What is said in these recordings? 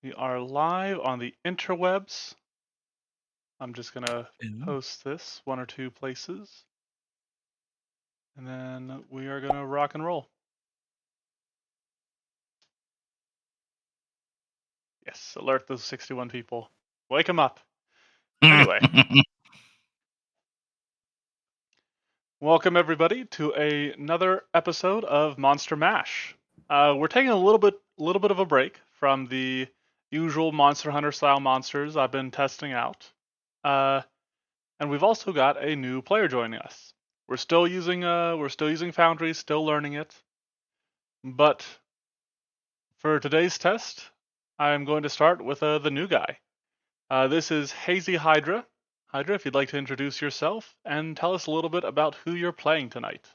We are live on the interwebs. I'm just gonna Ooh. post this one or two places. And then we are gonna rock and roll. Yes, alert those 61 people. Wake them up. Anyway, welcome everybody to another episode of Monster Mash. We're taking a little bit of a break from the usual Monster Hunter style monsters I've been testing out. And we've also got a new player joining us. We're still using Foundry, still learning it. But for today's test, I'm going to start with the new guy. This is Hazy Hydra. Hydra, if you'd like to introduce yourself and tell us a little bit about who you're playing tonight.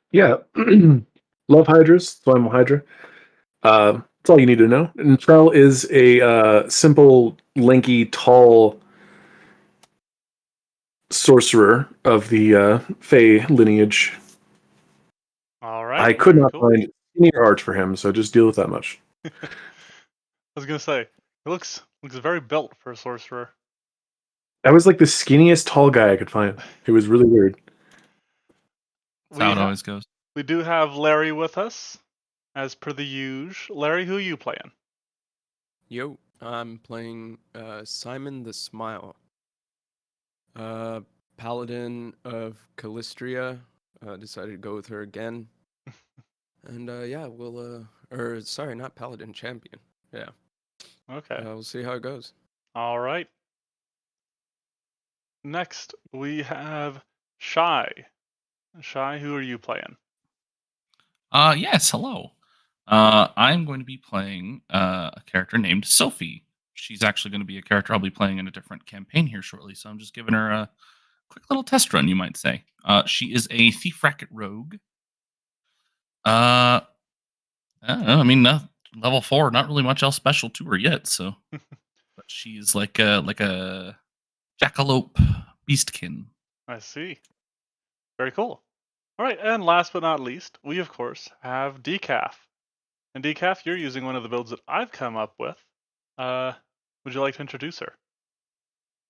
Yeah, love Hydras, so I'm a Hydra. That's all you need to know. And Trell is a simple, lanky, tall sorcerer of the Fey lineage. All right. I could very not cool. find any art for him, so just deal with that much. I was gonna say, he looks very built for a sorcerer. I was like the skinniest tall guy I could find. It was really weird. That's how it always goes. We do have Larry with us, as per the usual. Larry, who are you playing? Yo, I'm playing Simon the Smile. Paladin of Callistria. Decided to go with her again. And yeah, sorry, not Paladin, Champion. Yeah. Okay. We'll see how it goes. All right. Next, we have Shy. Shy, who are you playing? Yes, hello. I'm going to be playing a character named Sophie. She's actually going to be a character I'll be playing in a different campaign here shortly, so I'm just giving her a quick little test run, you might say. She is a Thief Racket Rogue. I don't know, I mean, level 4, not really much else special to her yet, so. But she's like a jackalope beastkin. I see. Very cool. All right, and last but not least, we of course have Decaf. And Decaf, you're using one of the builds that I've come up with. Would you like to introduce her?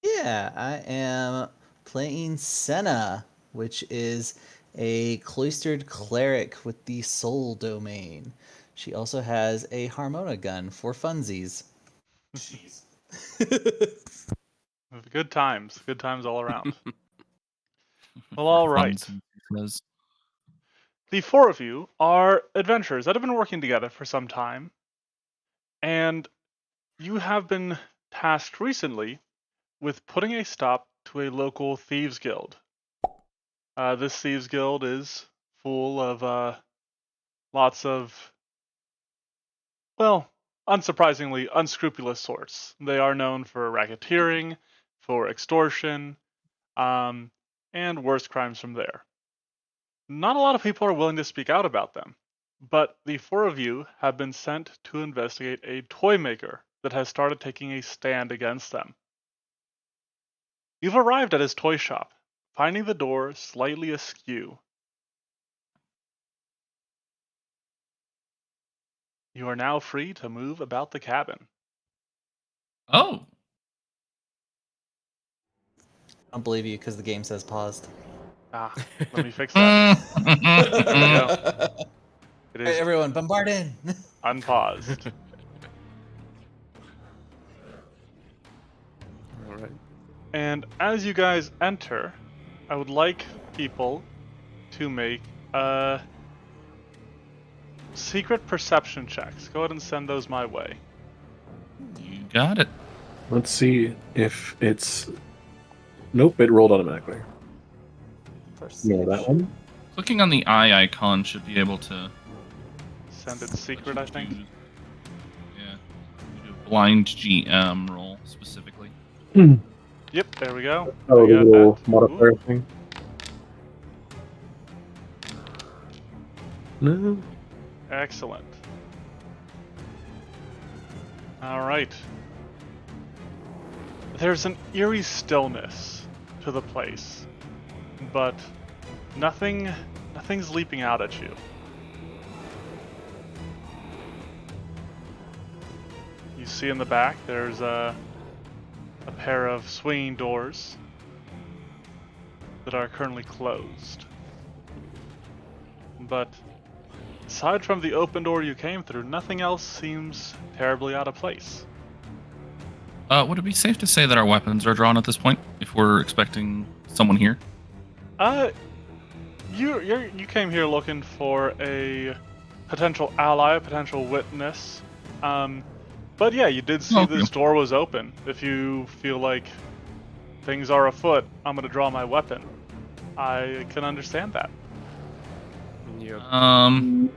Yeah, I am playing Senna, which is a cloistered cleric with the soul domain. She also has a harmonica gun for funsies. Jeez. Good times all around. Well, all right. The four of you are adventurers that have been working together for some time, and you have been tasked recently with putting a stop to a local thieves guild. This thieves guild is full of lots of, well, unsurprisingly, unscrupulous sorts. They are known for racketeering, for extortion, and worse crimes from there. Not a lot of people are willing to speak out about them, but the four of you have been sent to investigate a toy maker that has started taking a stand against them. You've arrived at his toy shop, finding the door slightly askew. You are now free to move about the cabin. Oh. I don't believe you because the game says paused. Ah, let me fix that. There we go. It Hey, is everyone, bombard in! unpaused. All right. And as you guys enter, I would like people to make secret perception checks. Go ahead and send those my way. You got it. Let's see if it's... Nope, it rolled automatically. Yeah, that one. Clicking on the eye icon should be able to Send it secret, I think. Yeah. You do a blind GM roll specifically. Yep, there we go. Oh, the got little that. modifier Ooh. thing. No. Excellent. All right. There's an eerie stillness to the place, but nothing's leaping out at you. You see in the back there's a pair of swinging doors that are currently closed. But aside from the open door you came through, nothing else seems terribly out of place. Would it be safe to say that our weapons are drawn at this point if we're expecting someone here? You came here looking for a potential ally, a potential witness. But yeah, you did see Okay. this door was open. If you feel like things are afoot, I'm gonna draw my weapon. I can understand that. Yep. Um,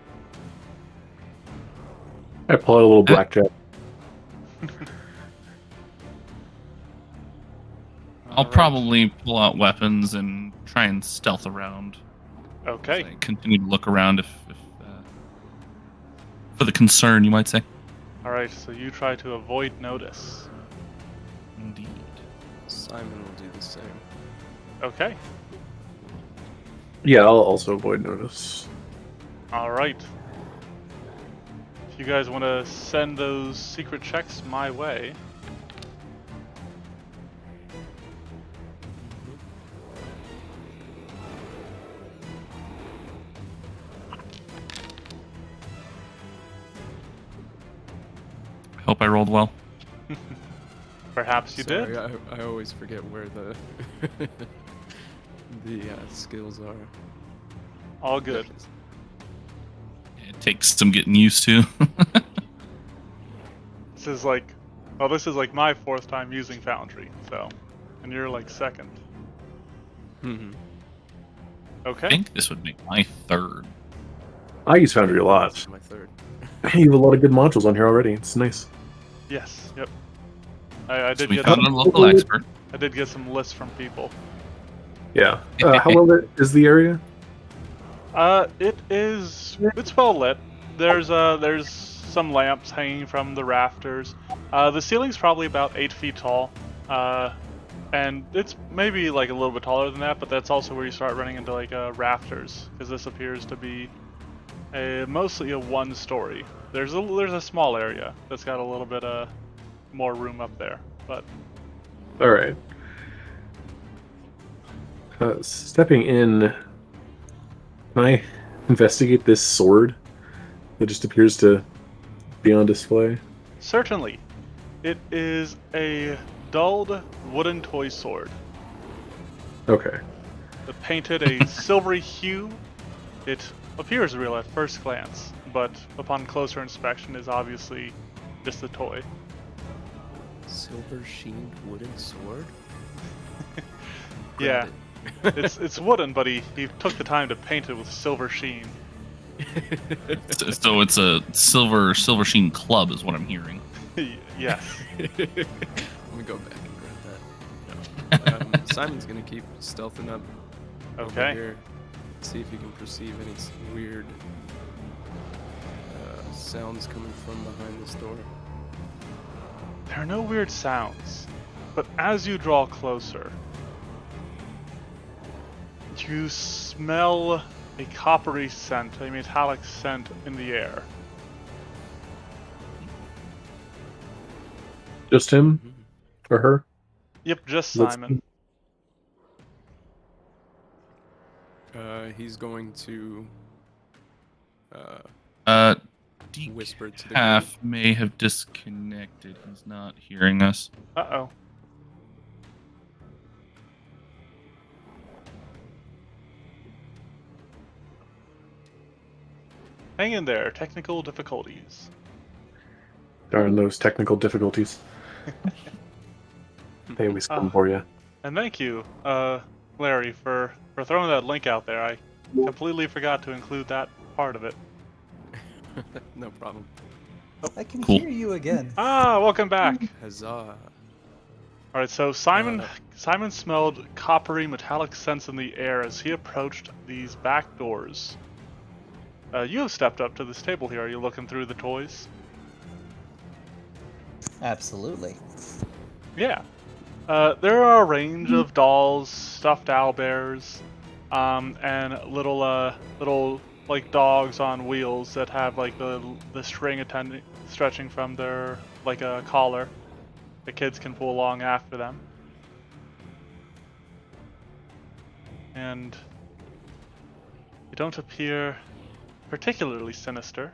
I pull out a little blackjack. I'll Alright. probably pull out weapons and try and stealth around. Okay. Say, continue to look around if for the concern, you might say. Alright, so you try to avoid notice. Indeed. Simon will do the same. Okay. Yeah, I'll also avoid notice. Alright. If you guys want to send those secret checks my way. I hope I rolled well. Perhaps you Sorry, did. I always forget where the the skills are. All good. It takes some getting used to. This is like my fourth time using Foundry, so, and you're like second. Mm-hmm. I Okay. think this would make my third. I use Foundry a lot. My third. You have a lot of good modules on here already. It's nice. Yes. Yep. I So did we get found a some, local expert. I did get some lists from people. Yeah. How well is the area? It's well lit. There's some lamps hanging from the rafters. The ceiling's probably about 8 feet tall. And it's maybe like a little bit taller than that, but that's also where you start running into like rafters, because this appears to be mostly a one-story. There's a small area that's got a little bit more room up there, but All right. Stepping in, can I investigate this sword that just appears to be on display? certainly, it is a dulled wooden toy sword. Okay. Painted a silvery hue. It appears real at first glance, but upon closer inspection is obviously just a toy. Silver sheened wooden sword? Yeah, Grab it's wooden, but he took the time to paint it with silver sheen. So it's a silver sheen club, is what I'm hearing. Yes. Let me go back and grab that. Simon's gonna keep stealthing up over Okay. here. See if you can perceive any weird sounds coming from behind this door. There are no weird sounds, but as you draw closer, you smell a coppery scent, a metallic scent in the air. Just him or her? Yep, just Let's- Simon. He's going to whisper to the Decaf may have disconnected. He's not hearing us. Uh-oh. Hang in there, technical difficulties. Darn those technical difficulties. They always come for you. And thank you, Larry, for throwing that link out there. I completely forgot to include that part of it. No problem. I can Cool. hear you again. Ah, welcome back. Huzzah. Alright, so Simon smelled coppery metallic scents in the air as he approached these back doors. You have stepped up to this table here. Are you looking through the toys? Absolutely. Yeah. There are a range of dolls, stuffed owlbears, and little like dogs on wheels that have like the string stretching from their like a collar. The kids can pull along after them. And you don't appear particularly sinister.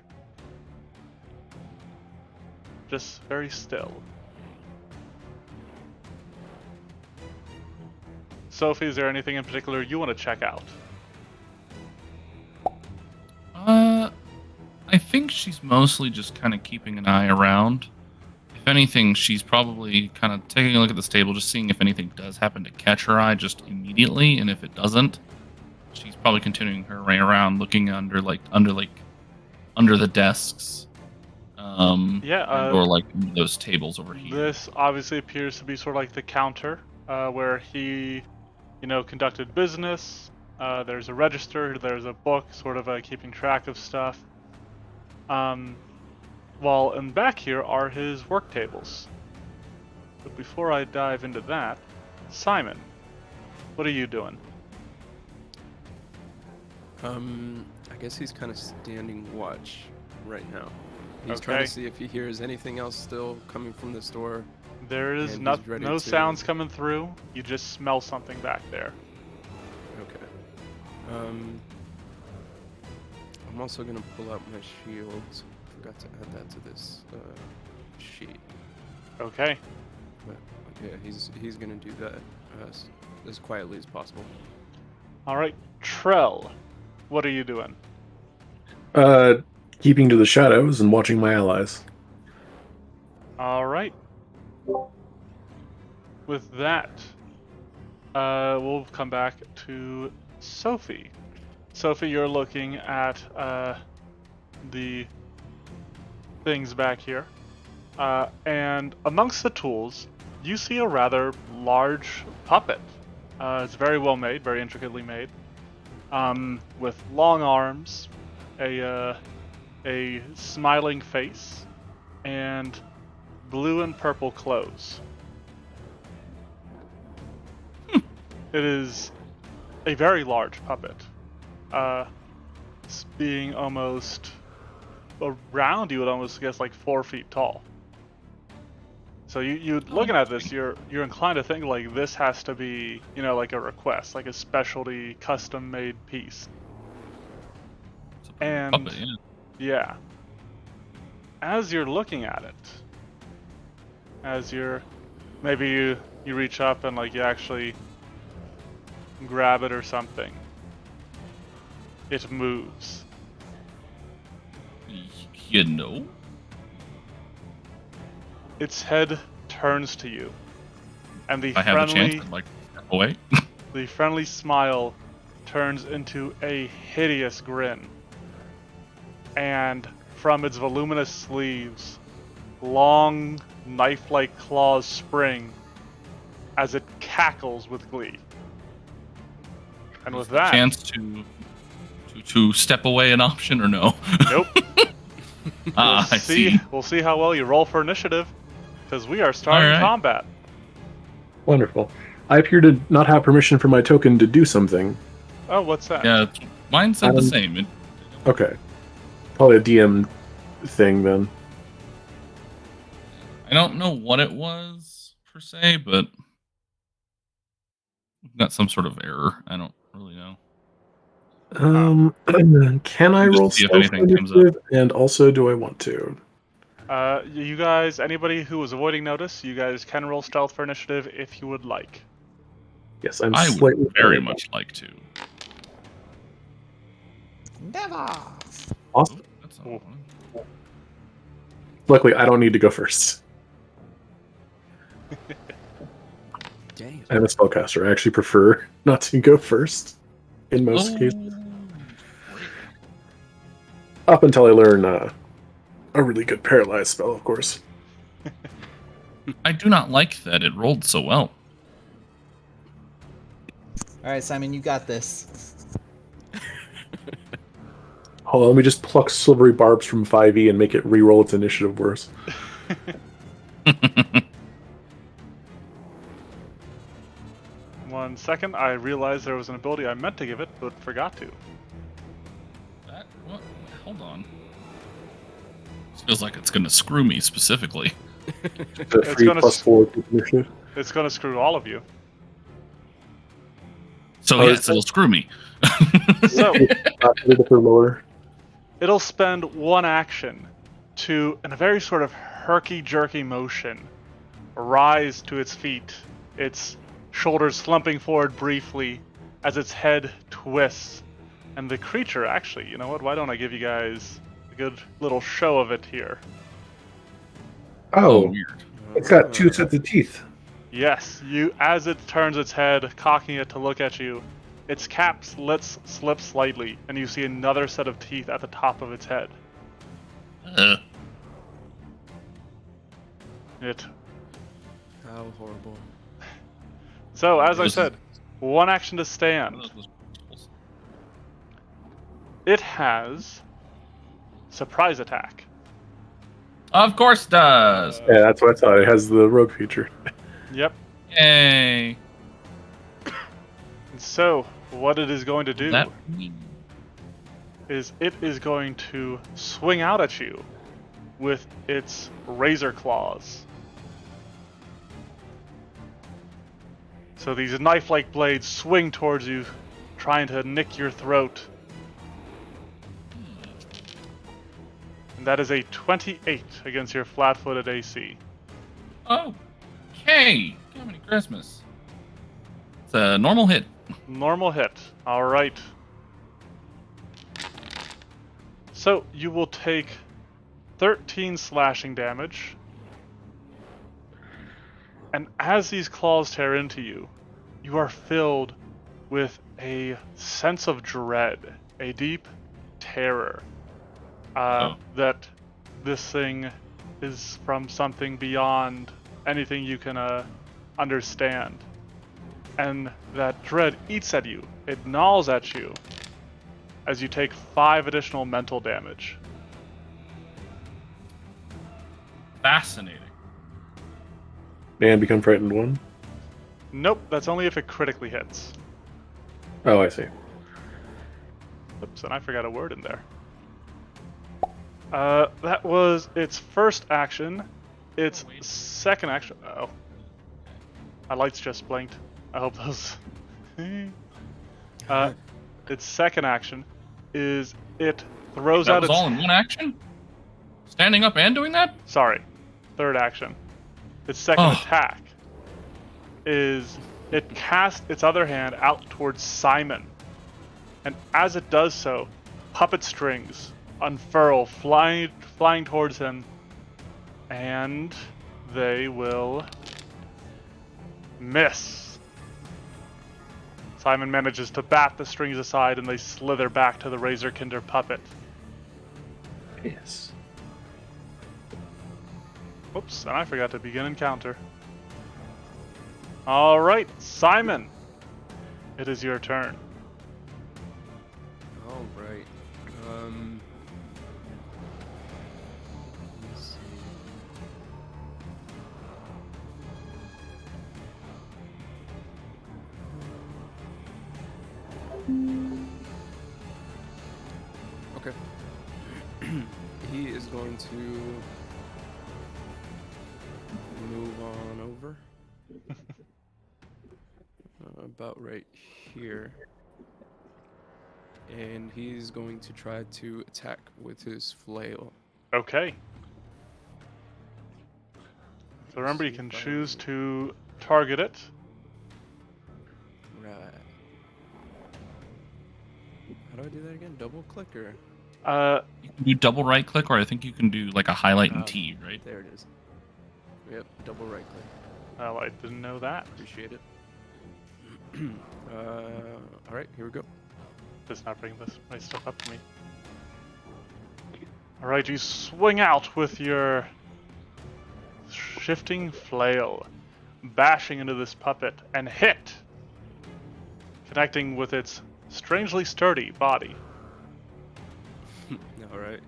Just very still. Sophie, is there anything in particular you want to check out? I think she's mostly just kind of keeping an eye around. If anything, she's probably kind of taking a look at the stable, just seeing if anything does happen to catch her eye just immediately, and if it doesn't, she's probably continuing her way around, looking under the desks, or like those tables over here. This obviously appears to be sort of like the counter where he, conducted business. There's a register, there's a book, sort of keeping track of stuff. While in back here are his work tables. But before I dive into that, Simon, what are you doing? I guess he's kind of standing watch right now. He's trying Okay. to see if he hears anything else still coming from the store. There is And no he's ready no to- sounds coming through. You just smell something back there. Okay. I'm also gonna pull out my shield. Forgot to add that to this sheet. Okay. But yeah, he's gonna do that as quietly as possible. All right, Trell, what are you doing? Keeping to the shadows and watching my allies. All right. With that, we'll come back to Sophie. Sophie, you're looking at the things back here. And amongst the tools, you see a rather large puppet. It's very well made, very intricately made, with long arms, a smiling face, and blue and purple clothes. It is a very large puppet, it's being almost around, you would almost guess, like 4 feet tall. So you looking at this, you're inclined to think like this has to be, like a request, like a specialty custom made piece. It's a pretty And puppet, yeah. yeah, as you're looking at it, maybe you reach up and like you actually grab it or something, it moves. You know? Its head turns to you, and If I have the chance, I'd like to step away. the friendly smile turns into a hideous grin. And from its voluminous sleeves, long knife-like claws spring as it cackles with glee. And with Is the that, chance to step away an option or no? nope. I see. We'll see how well you roll for initiative, because we are starting All right. combat. Wonderful. I appear to not have permission for my token to do something. Oh, what's that? Yeah, mine said the same. Okay. Probably a DM thing then. I don't know what it was per se, but we've got some sort of error. I don't really know. Can I Just roll see if stealth anything comes up. initiative? And also, do I want to? You guys, anybody who was avoiding notice, you guys can roll stealth for initiative if you would like. Yes, I'm I slightly would very much like to. Never. Awesome. That's not one. Luckily, I don't need to go first. Damn. I'm a spellcaster. I actually prefer not to go first in most Oh, cases. Up until I learn a really good paralyze spell, of course. I do not like that it rolled so well. All right, Simon, you got this. Hold on, let me just pluck silvery barbs from 5e and make it re-roll its initiative worse. 1 second, I realized there was an ability I meant to give it, but forgot to. That Hold on. This feels like it's going to screw me specifically. The It's free gonna +4 to initiative. It's going to screw all of you. So Oh, yes, it'll screw me. So For lower. it'll spend one action to, in a very sort of herky-jerky motion, rise to its feet, its shoulders slumping forward briefly as its head twists. And the creature, actually, you know what? Why don't I give you guys a good little show of it here? Oh, Oh, weird. it's got 2 sets of teeth. Yes, as it turns its head, cocking it to look at you, its cap slips slightly, and you see another set of teeth at the top of its head. It. How horrible. So, as I This is- said, one action to stand. It has surprise attack. Of course it does. Yeah, that's what I thought. It has the rogue feature. Yep. Yay. And so, what it is going to do That is it is going to swing out at you with its razor claws. So these knife-like blades swing towards you, trying to nick your throat. And that is a 28 against your flat-footed AC. Okay. Give me Christmas. It's a normal hit. Normal hit. Alright. So you will take 13 slashing damage. And as these claws tear into you, you are filled with a sense of dread, a deep terror. That this thing is from something beyond anything you can understand. And that dread eats at you, it gnaws at you, as you take 5 additional mental damage. Fascinating. And become frightened 1. Nope, that's only if it critically hits. Oh, I see. Oops, and I forgot a word in there. That was its first action. Its second action. Oh. My lights just blinked. I hope those. Its second action is it throws That out was its. all in one action? Standing up and doing that? Sorry, third action. Its second Oh. attack is it casts its other hand out towards Simon. And as it does so, puppet strings unfurl, flying towards him, and they will miss. Simon manages to bat the strings aside, and they slither back to the Razorkinder puppet. Yes. Oops, and I forgot to begin encounter. Alright, Simon. It is your turn. All right. Let's see. Okay. He is going to move on over. About right here. And he's going to try to attack with his flail. Okay. So remember, you See can if I- choose to target it. Right. How do I do that again? Double click or? You can do double right click, or I think you can do like a highlight and Oh. T, right? There it is. Yep, double right click. Well, I didn't know that. Appreciate it. All right, here we go. Does not bring this my stuff up to me. Alright, you swing out with your shifting flail, bashing into this puppet, and hit, connecting with its strangely sturdy body. All right.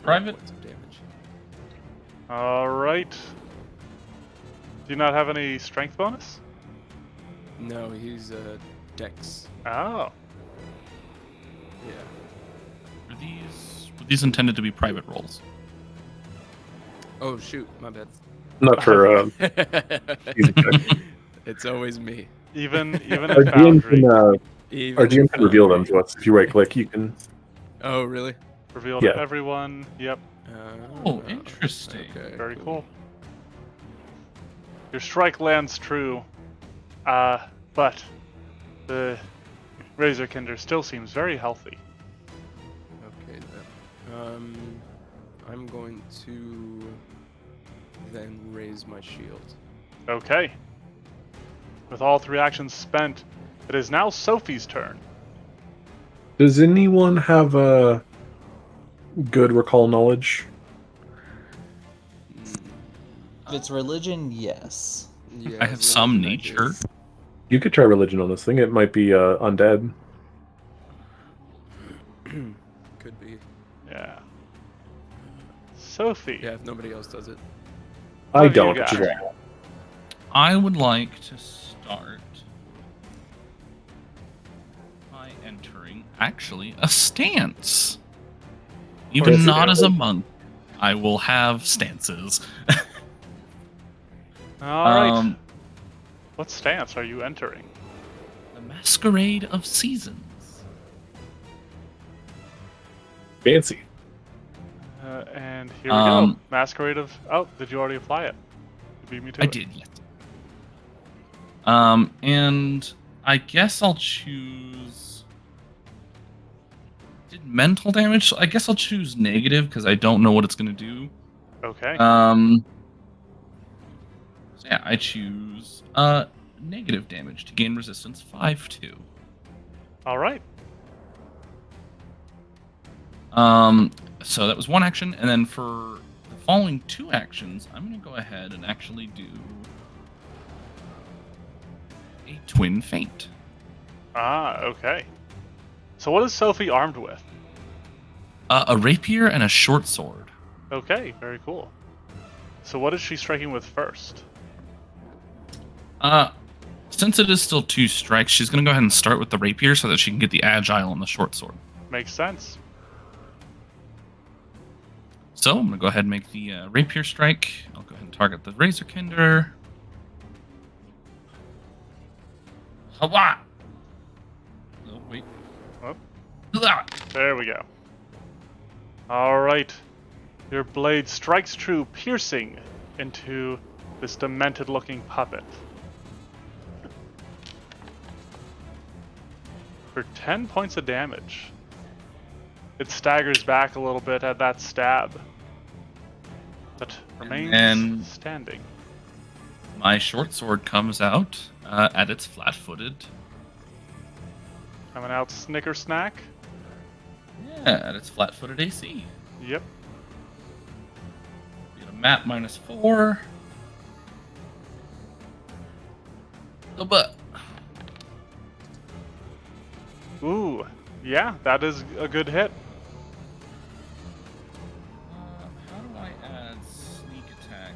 Private? Points of damage. Alright. Do you not have any strength bonus? No, he's Dex. Oh. Yeah. Were these intended to be private roles? Oh shoot, my bad. Not for season check. It's always me. Even Our in GM Foundry, can our Even GM in can reveal them Foundry. to us. If you right click, you can. Oh really? reveal Yeah. to everyone. Yep, Oh, interesting. Okay, very cool. Your strike lands true, but the Razorkinder still seems very healthy. Okay then. I'm going to then raise my shield. Okay. With all 3 actions spent, it is now Sophie's turn. Does anyone have a good recall knowledge? If it's religion, yes. Yeah, I have some religion I do. nature. You could try religion on this thing. It might be undead. Could be. Yeah. Sophie. Yeah, if nobody else does it. What I have you don't. got? Which is right. I would like to start by entering, actually, a stance. Even Fancy not as a dance. monk, I will have stances. All right. What stance are you entering? The Masquerade of Seasons. Fancy. And here we go. Um, Masquerade of... Oh, did you already apply it? You beat me to I it. did, yes. And I guess I'll choose. Did mental damage? I guess I'll choose negative because I don't know what it's gonna do. Okay. So yeah, I choose negative damage to gain resistance 5-2. All right. So that was one action, and then for the following 2 actions, I'm gonna go ahead and actually do a twin feint. Ah, okay. So what is Sophie armed with? A rapier and a short sword. Okay, very cool. So what is she striking with first? Since it is still 2 strikes, she's gonna go ahead and start with the rapier so that she can get the agile on the short sword. Makes sense. So I'm gonna go ahead and make the rapier strike. I'll go ahead and target the Razorkinder. Hawa! Oh wait. Oh. Hua! There we go. All right. Your blade strikes true, piercing into this demented-looking puppet. For 10 points of damage. It staggers back a little bit at that stab, but remains then- standing. My short sword comes out at its flat-footed. Coming out snicker snack. Yeah, at its flat-footed AC. Yep. Get a map -4. Oh, but Ooh, yeah, that is a good hit. how do I add sneak attack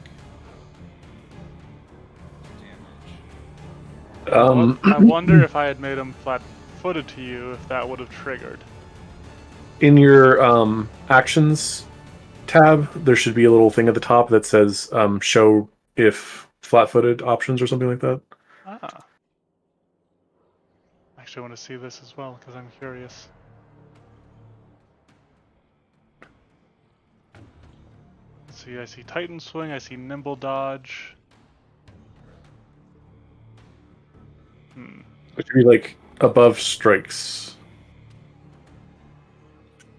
damage? I wonder if I had made him flat-footed to you, if that would have triggered. In your actions tab, there should be a little thing at the top that says show if flat-footed options or something like that. Ah. Actually, I want to see this as well because I'm curious. Let's see, I see Titan Swing, I see Nimble Dodge. It should be like above strikes.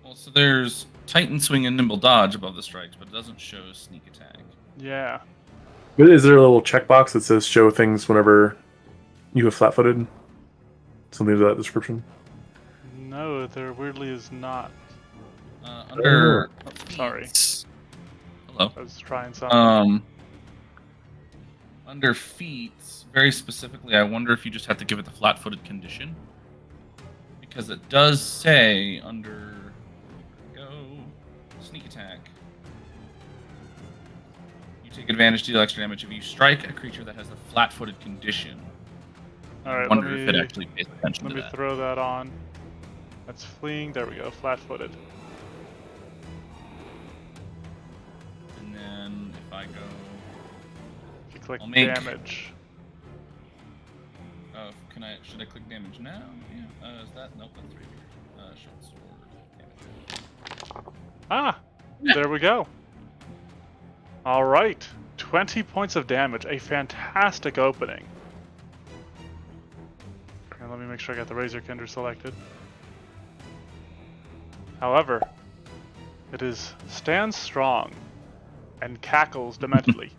Well, so there's Titan Swing and Nimble Dodge above the strikes, but it doesn't show sneak attack. Yeah. But is there a little checkbox that says show things whenever you have flat-footed? Something to that description. No, there weirdly is not. Under Sorry. feats- Hello. I was trying something. Under feats, very specifically, I wonder if you just have to give it the flat-footed condition, because it does say under sneak attack. You take advantage, deal extra damage if you strike a creature that has the flat-footed condition. All right, I wonder if it actually pays attention let to me that. throw that on. That's fleeing. There we go. Flat-footed. And then if I go, If you click I'll make- damage. should I click damage now? Yeah. Is that? Nope, that's right here. Short sword. Damage. Ah, there we go. All right, 20 points of damage. A fantastic opening. And let me make sure I got the Razorkinder selected. However, it stands strong and cackles dementedly.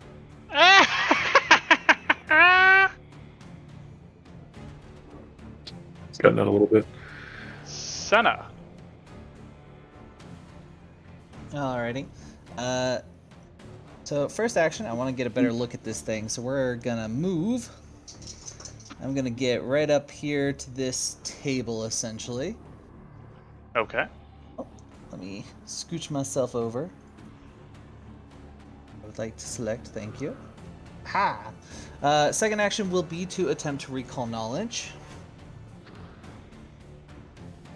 It's gotten out a little bit. Senna. Alrighty. So first action, I want to get a better look at this thing. So we're gonna move. I'm gonna get right up here to this table, essentially. Okay. Let me scooch myself over. I would like to select, thank you. Ha! Second action will be to attempt to recall knowledge.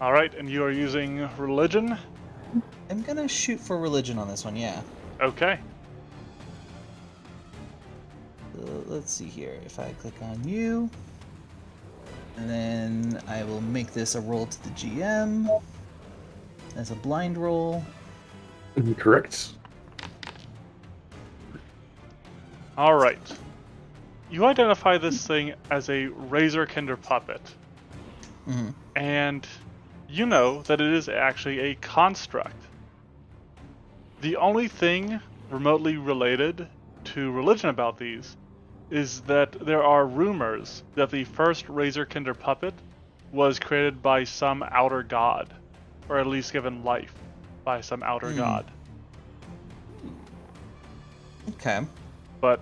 All right, and you are using religion. I'm gonna shoot for religion on this one, yeah. Okay. Let's see here. If I click on you, and then I will make this a roll to the GM as a blind roll. Correct. All right. You identify this thing as a Razorkinder puppet, Mhm. and you know that it is actually a construct. The only thing remotely related to religion about these is that there are rumors that the first Razorkinder puppet was created by some outer god, or at least given life by some outer god. Okay. But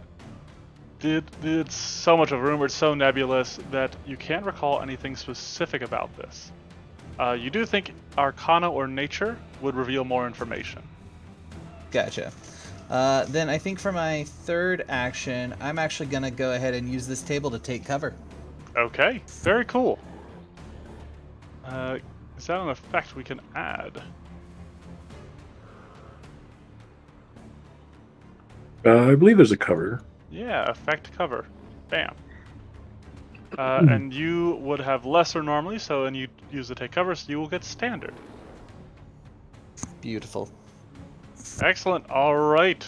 it's so much of a rumor, it's so nebulous that you can't recall anything specific about this. You do think Arcana or Nature would reveal more information. Gotcha. Then I think for my third action, I'm actually gonna go ahead and use this table to take cover. Okay, very cool. Is that an effect we can add? I believe there's a cover. Yeah, effect cover. Bam. And you would have lesser normally, so when you use the take cover, so you will get standard. Beautiful. Excellent. All right.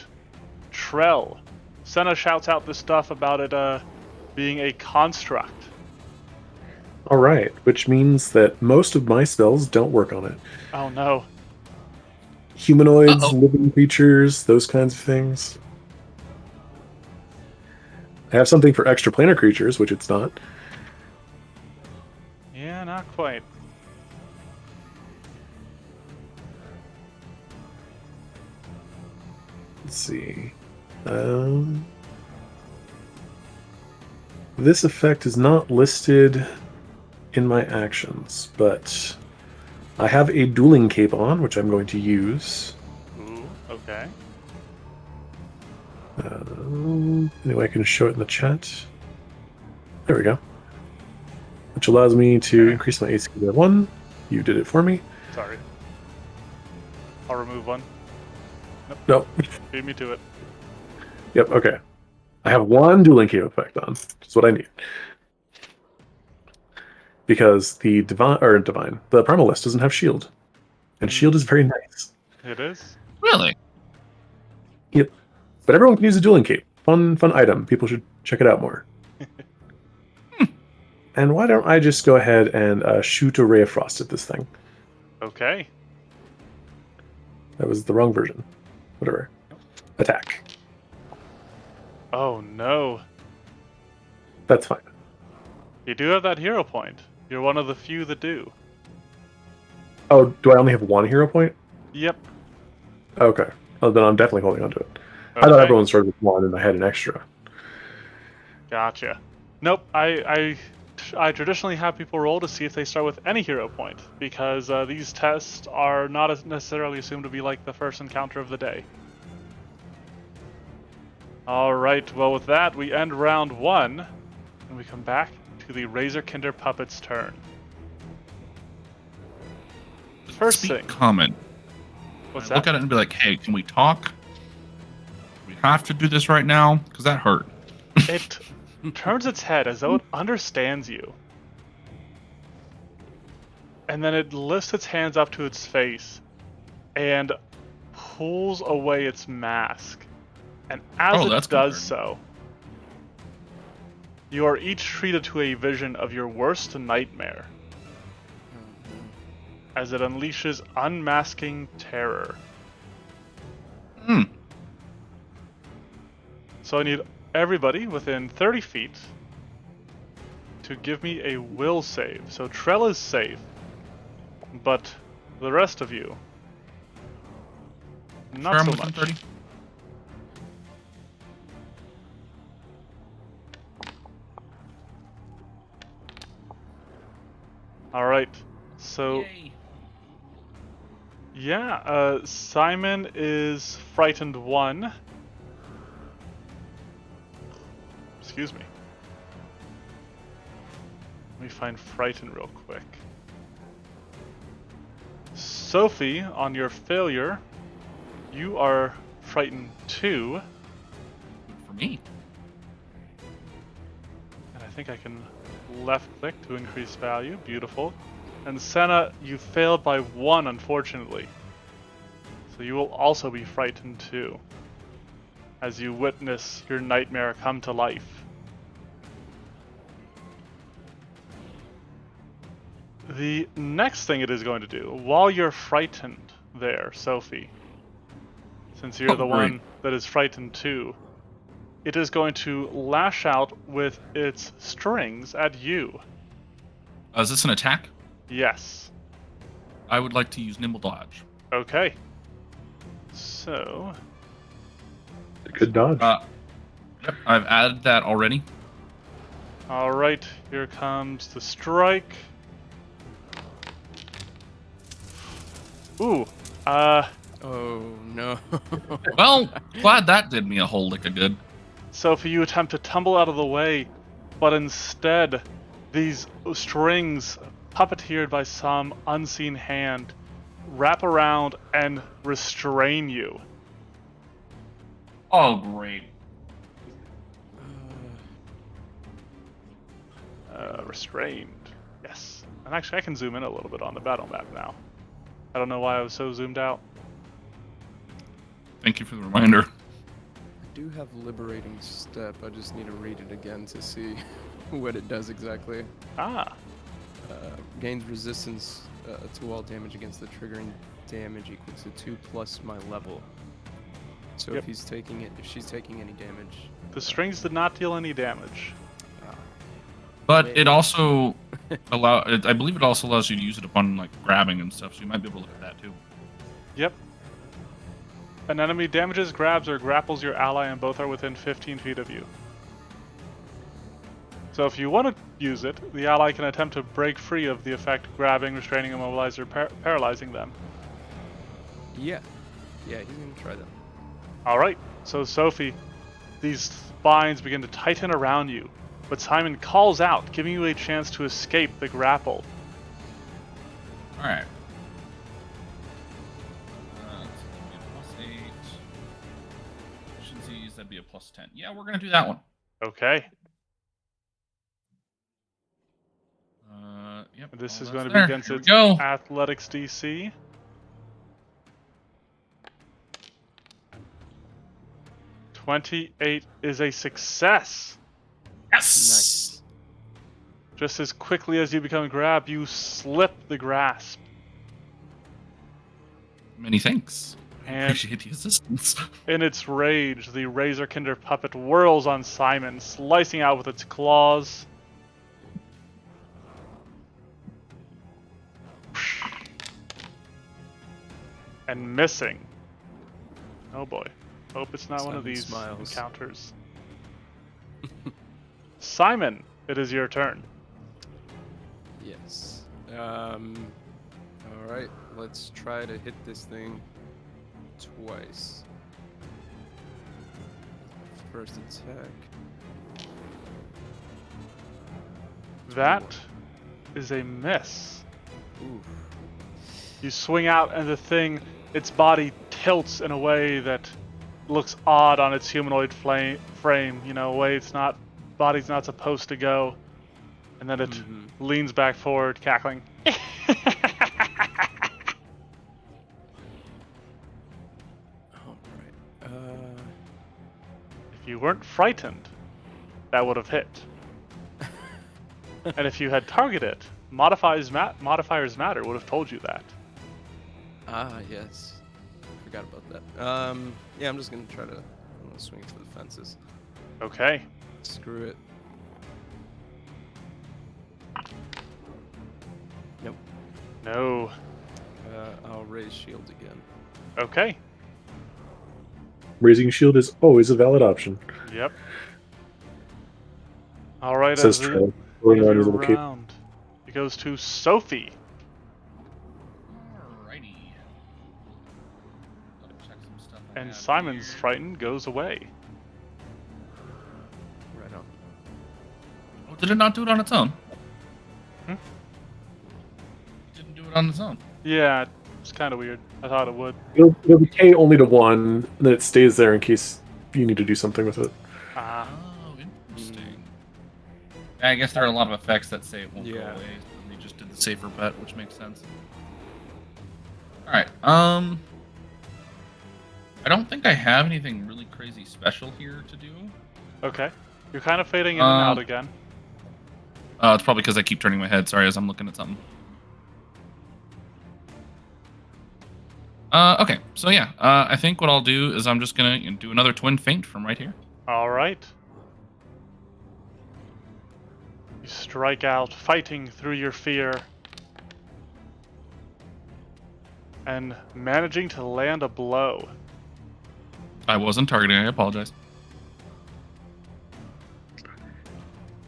Trell. Senna shouts out this stuff about it being a construct. All right, which means that most of my spells don't work on it. Oh no. Humanoids, Uh-oh. living creatures, those kinds of things. I have something for extraplanar creatures, which it's not. Yeah, not quite. Let's see. This effect is not listed in my actions, but I have a dueling cape on, which I'm going to use. Ooh, okay. Anyway, I can show it in the chat. There we go. Which allows me to increase my AC by 1. You did it for me. Sorry. I'll remove one. Nope. Beat me to it. Yep, okay. I have one dueling cape effect on. That's what I need. Because the the primal list doesn't have shield. And shield is very nice. It is? Really? Yep. But everyone can use a dueling cape. Fun item. People should check it out more. And why don't I just go ahead and shoot a ray of frost at this thing? Okay. That was the wrong version. Whatever. Attack. Oh no. That's fine. You do have that hero point. You're one of the few that do. Oh, do I only have one hero point? Yep. Okay. Well, then I'm definitely holding on to it. I Okay. thought everyone started with one and I had an extra. Gotcha. Nope. I traditionally have people roll to see if they start with any hero point, because these tests are not necessarily assumed to be like the first encounter of the day. Alright, well with that, we end round 1, and we come back to the Razorkinder puppet's turn. First speak thing. common. What's I look that? at it and be like, hey, can we talk? We have to do this right now? Because that hurt. It turns its head as though it understands you. And then it lifts its hands up to its face and pulls away its mask. And as Oh, it that's does concerning. so, you are each treated to a vision of your worst nightmare as it unleashes unmasking terror. Hmm. So I need everybody within 30 feet to give me a will save. So Trell is safe, but the rest of you, not Sure, I'm so within much. 30. All right. So Yay. yeah, Simon is frightened 1. Excuse me. Let me find frightened real quick. Sophie, on your failure, you are frightened 2. Good for me. And I think I can left click to increase value. Beautiful. And Senna, you failed by 1, unfortunately. So you will also be frightened 2 as you witness your nightmare come to life. The next thing it is going to do, while you're frightened there, Sophie, since you're the great. one that is frightened too, it is going to lash out with its strings at you. Is this an attack? Yes. I would like to use Nimble Dodge. Okay. So, Good dodge. Yep, I've added that already. alright, here comes the strike. Ooh, Oh no. Well, glad that did me a whole lick of good. Sophie, you attempt to tumble out of the way, but instead, these strings, puppeteered by some unseen hand, wrap around and restrain you. Oh, great. Restrained. Yes. And actually, I can zoom in a little bit on the battle map now. I don't know why I was so zoomed out. Thank you for the reminder. I do have liberating step. I just need to read it again to see what it does exactly. Ah, Gains resistance to all damage against the triggering damage equals to 2 plus my level. So Yep. if she's taking any damage, the strings did not deal any damage. But Wait. it also I believe it also allows you to use it upon like grabbing and stuff, so you might be able to look at that too. Yep. An enemy damages, grabs, or grapples your ally and both are within 15 feet of you. So if you want to use it, the ally can attempt to break free of the effect, grabbing, restraining, immobilizing, or paralyzing them. yeah, he's gonna try that. Alright, so Sophie, these spines begin to tighten around you, but Simon calls out, giving you a chance to escape the grapple. Alright. That'd be a +8. Efficiencies, that'd be a +10. Yeah, we're gonna do that one. Okay, Yep. this all is that's going to be there. against Here we its go. athletics DC. 28 is a success. Yes. Just as quickly as you become grabbed, you slip the grasp. Many thanks. I And appreciate the assistance. in its rage, the Razorkinder puppet whirls on Simon, slicing out with its claws. And missing. Oh boy. Hope it's not one of Simon these smiles. encounters. Simon, it is your turn. Yes. All right. Let's try to hit this thing twice. First attack. That is a miss. Oof. You swing out, and the thing, its body tilts in a way that looks odd on its humanoid frame. You know, a way body's not supposed to go. And then it leans back forward, cackling. Alright. If you weren't frightened, that would have hit. And if you had targeted, modifiers matter would have told you that. Yes. Forgot about that. Yeah, I'm just gonna try to swing for the fences. Okay. Screw it. Nope. No. I'll raise shield again. Okay. Raising shield is always a valid option. Yep. All right. Says As the Trell, end throwing of around his your little cape. round, it goes to Sophie. Alrighty. Gotta check some stuff I And have Simon's here. frightened goes away. Right on. Oh, did it not do it on its own? Hmm? It didn't do it on its own. Yeah, it's kind of weird. I thought it would. It'll decay only to 1, and then it stays there in case you need to do something with it. Ah. Oh, interesting. Yeah, I guess there are a lot of effects that say it won't go Yeah. away. And they just did the safer bet, which makes sense. Alright, I don't think I have anything really crazy special here to do. Okay. You're kind of fading in and out Um, again. It's probably because I keep turning my head, sorry, as I'm looking at something. Okay, so yeah, I think what I'll do is I'm just gonna do another twin feint from right here. All right. You strike out, fighting through your fear, and managing to land a blow. I wasn't targeting, I apologize.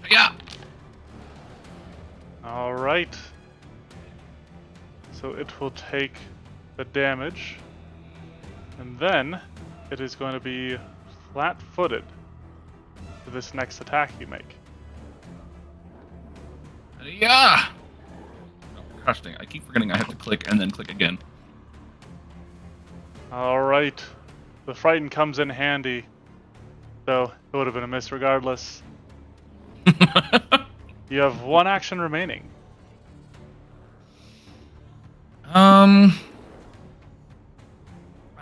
Yeah! All right. So it will take the damage, and then it is going to be flat-footed for this next attack you make. Yeah! Oh, gosh dang, I keep forgetting I have to click and then click again. All right. The frighten comes in handy, though it would have been a miss regardless. You have one action remaining. I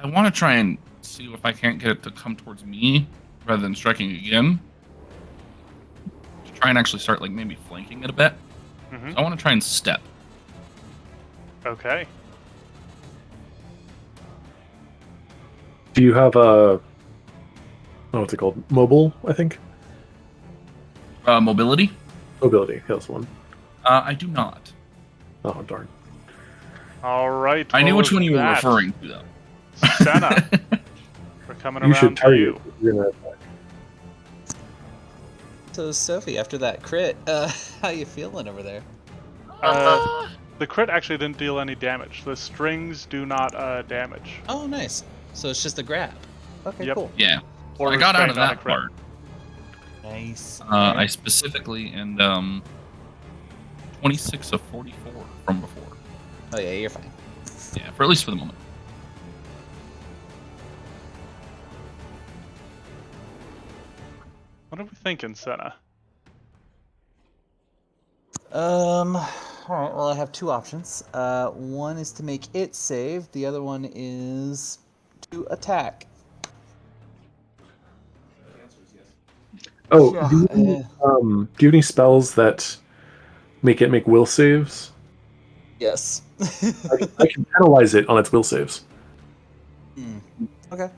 want to try and see if I can't get it to come towards me rather than striking again. To try and actually start, like, maybe flanking it a bit. Mm-hmm. So I want to try and step. Okay. Do you have a... what's it called? Mobile, I think? Mobility? Mobility, yeah, that's one. I do not. Oh, darn. All right. I knew what which one was you were that? referring to, though. Senna. We're coming You should around to target. you. You're gonna attack. So Sophie, after that crit, how you feeling over there? The crit actually didn't deal any damage. The strings do not damage. Oh, nice. So it's just a grab. Okay, Yep. cool. Yeah. So Or I got out of restrained on a that crit. part. Nice. I specifically, and 26 of 44 from before. Oh yeah, you're fine. Yeah, for at least for the moment. What are we thinking, Senna? All right. Well, I have two options. One is to make it save. The other one is to attack. Oh, Yeah, do you have any spells that make it make will saves? Yes. I can penalize it on its will saves. Okay.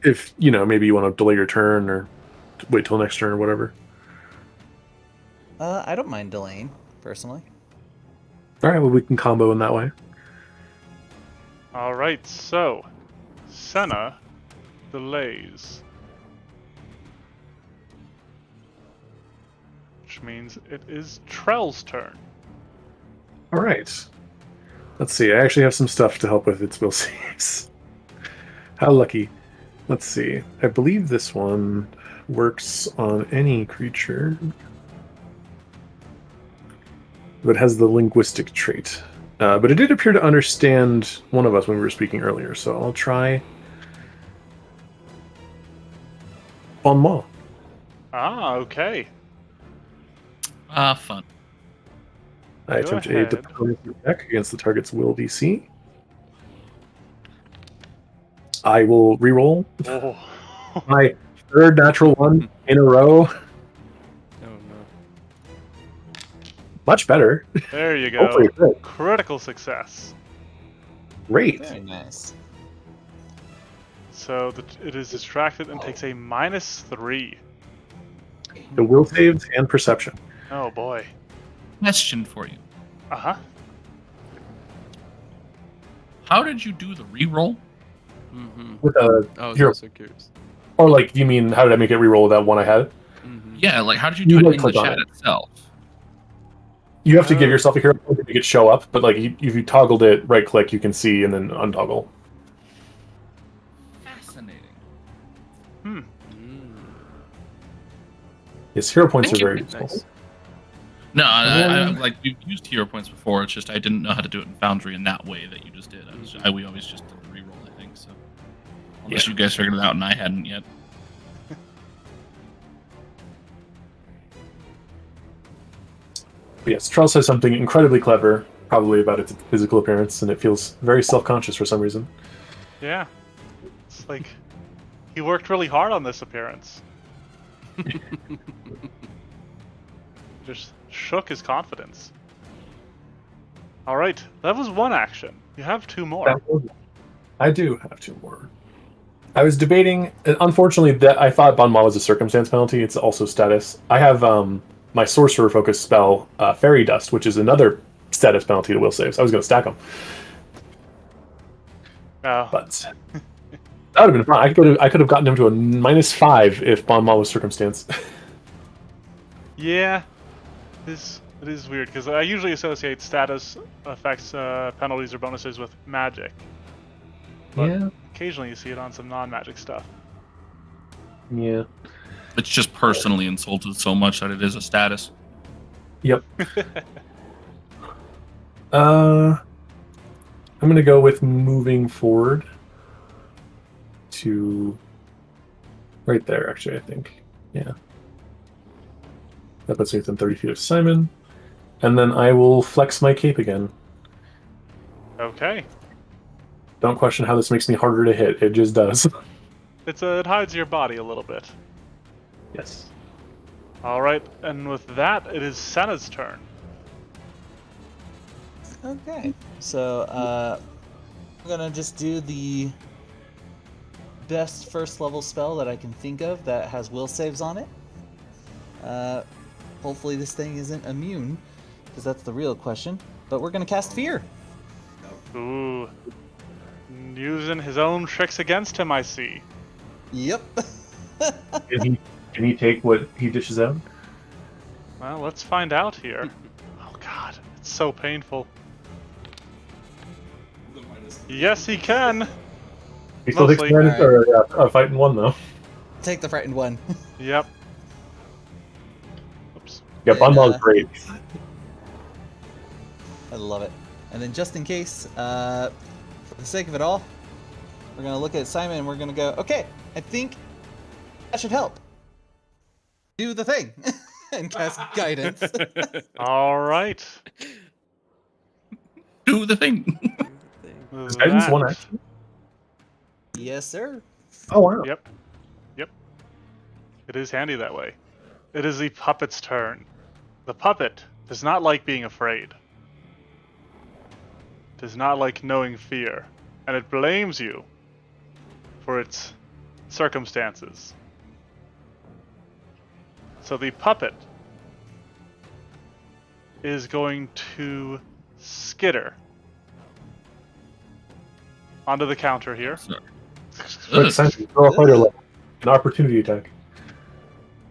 If, maybe you want to delay your turn or wait till next turn or whatever. I don't mind delaying, personally. All right, well, we can combo in that way. All right, so Senna delays, which means it is Trell's turn. All right. Let's see. I actually have some stuff to help with its will saves. How lucky. Let's see. I believe this one works on any creature that has the linguistic trait. But it did appear to understand one of us when we were speaking earlier, so I'll try Bon Mot. Ah, okay. Fun. I Go attempt a ahead. diplomacy check against the target's will DC. I will reroll Oh. my third natural one in a row. Oh no. Much better. There you go. Hopefully it's good. Critical success. Great. Very nice. So it is distracted and takes a -3. The will saves and perception. Oh boy. Question for you. Uh-huh. How did you do the reroll? Mm-hmm. With a I was hero, also curious. or like, you mean how did I make it reroll with that one I had? Mm-hmm. Yeah, like how did you You do it in the right-click on chat it. itself? You have to give Oh. yourself a hero point to make it show up, but like if you toggled it, right click, you can see and then untoggle. Fascinating. Mm. Yes, hero points are Thank you. very useful. Nice. No, I Um, like we've used hero points before. It's just I didn't know how to do it in Foundry in that way that you just did. We always just did the reroll, I think. So unless you guys figured it out and I hadn't yet. But yes, Charles says something incredibly clever, probably about its physical appearance, and it feels very self-conscious for some reason. Yeah. It's like he worked really hard on this appearance. Just shook his confidence. All right, that was one action. You have 2 more. I do have 2 more. I was debating. Unfortunately, that I thought Bon Mot was a circumstance penalty. It's also status. I have my sorcerer focus spell, Fairy Dust, which is another status penalty to will saves. I was going to stack them, Oh, but that would have been fun. I could have gotten him to a -5 if Bon Mot was circumstance. yeah. It is weird because I usually associate status effects, penalties, or bonuses with magic. But Yeah. occasionally you see it on some non-magic stuff. Yeah. It's just personally insulted so much that it is a status. Yep. I'm going to go with moving forward to right there, actually, I think. Yeah. That puts me within 30 feet of Simon. And then I will flex my cape again. Okay. Don't question how this makes me harder to hit. It just does. It hides your body a little bit. Yes. All right, and with that, it is Senna's turn. Okay. So I'm gonna just do the best first level spell that I can think of that has will saves on it. Hopefully this thing isn't immune, because that's the real question. But we're gonna cast Fear. Ooh. Using his own tricks against him, I see. Yep. Can he take what he dishes out? Well, let's find out here. Oh god, it's so painful. Yes, he can. He still takes Mostly. advantage or fight in 1, though. Take the frightened one. Yep. Oops. Yeah, Bon Mot And, is great. I love it. And then just in case, for the sake of it all, we're gonna look at Simon and we're gonna go, okay, I think that should help. Do the thing. And cast guidance. All right. Do the thing. Is guidance 1 That- action? Yes, sir. Oh, wow. Yep. Yep. It is handy that way. It is the puppet's turn. The puppet does not like being afraid. Does not like knowing fear. And it blames you for its circumstances. So the puppet is going to skitter onto the counter here. Like Simon, throw a fighter level. An opportunity attack.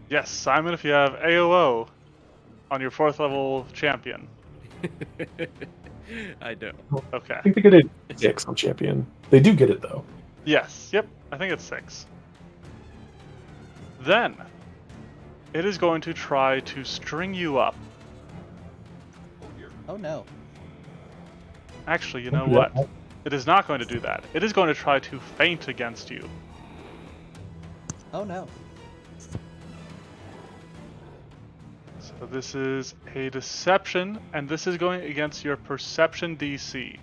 Yes, Simon, if you have AOO on your 4th level champion. I don't. Okay. I think they get it 6 on champion. They do get it, though. Yes, yep, I think it's 6. Then, it is going to try to string you up. Oh no. Actually, you know Yeah. what? It is not going to do that. It is going to try to feint against you. Oh no. So this is a deception, and this is going against your perception DC.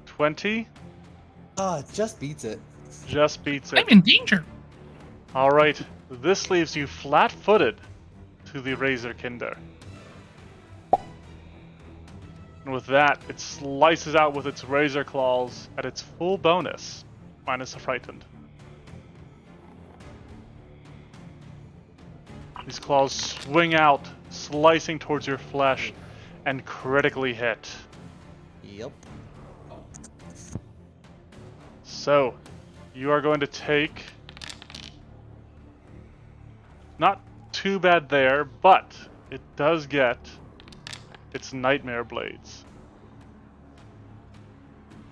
$20 Oh, it just beats it. just beats it. I'm in danger. All right, this leaves you flat-footed to the Razorkinder. And with that, it slices out with its razor claws at its full bonus, minus the frightened. These claws swing out, slicing towards your flesh, and critically hit. Yep. So, you are going to take... Not too bad there, but it does get its Nightmare Blades.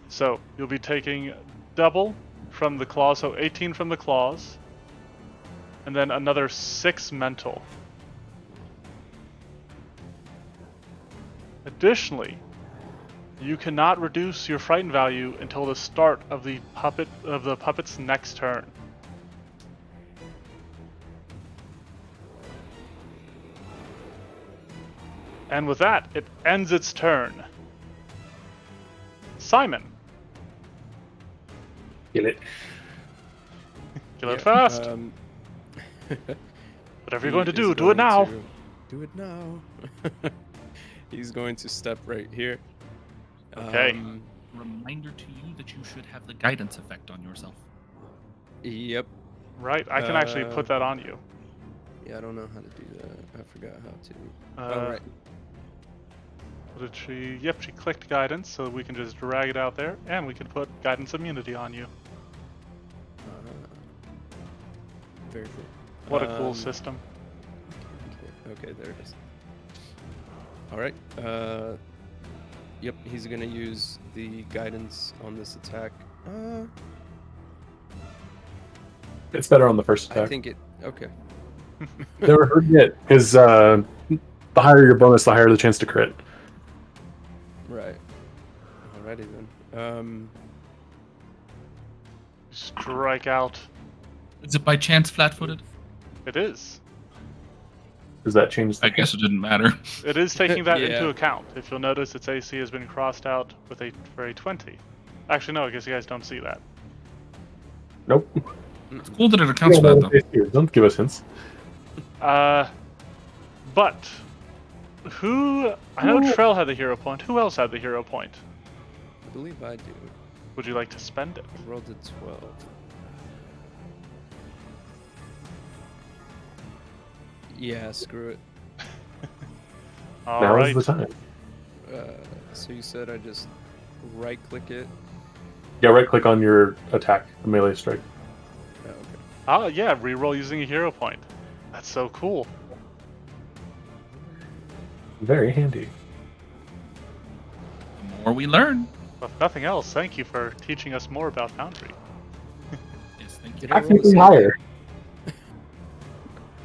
So, you'll be taking double from the claws, so 18 from the claws, and then another 6 mental. Additionally, you cannot reduce your frightened value until the start of the puppet's next turn. And with that, it ends its turn. Simon, Kill it. kill it fast. Whatever you're going to do, do it now. Do it now. He's going to step right here. Okay. Reminder to you that you should have the guidance effect on yourself. Yep. Right, I can actually put that on you. Yeah, I don't know how to do that. I forgot how to. Uh, Oh, right. What did she? Yep, she clicked guidance, so we can just drag it out there, and we can put guidance immunity on you. Very cool. What a cool system. Okay, there it is. All right. Yep, he's gonna use the guidance on this attack. It's better on the first attack. I think it. Okay. Never heard it, because the higher your bonus, the higher the chance to crit. Right. Alrighty then. Strike out. Is it by chance flat-footed? It is. Does that change the I guess it didn't matter. It is taking that Yeah. into account. If you'll notice, its AC has been crossed out with for a 20. Actually, no, I guess you guys don't see that. Nope. It's cool that it accounts for that, though. Don't give us hints. But who? I know Trell had the hero point. Who else had the hero point? I believe I do. Would you like to spend it? I rolled a 12. Yeah, screw it. All Now's right. the time. So you said I just right-click it? Yeah, right click on your attack, a melee strike. Oh, okay. Oh yeah, reroll using a hero point. That's so cool. Very handy. The more we learn. If nothing else, thank you for teaching us more about Foundry. Yes, thank you. Did I roll the Technically same higher.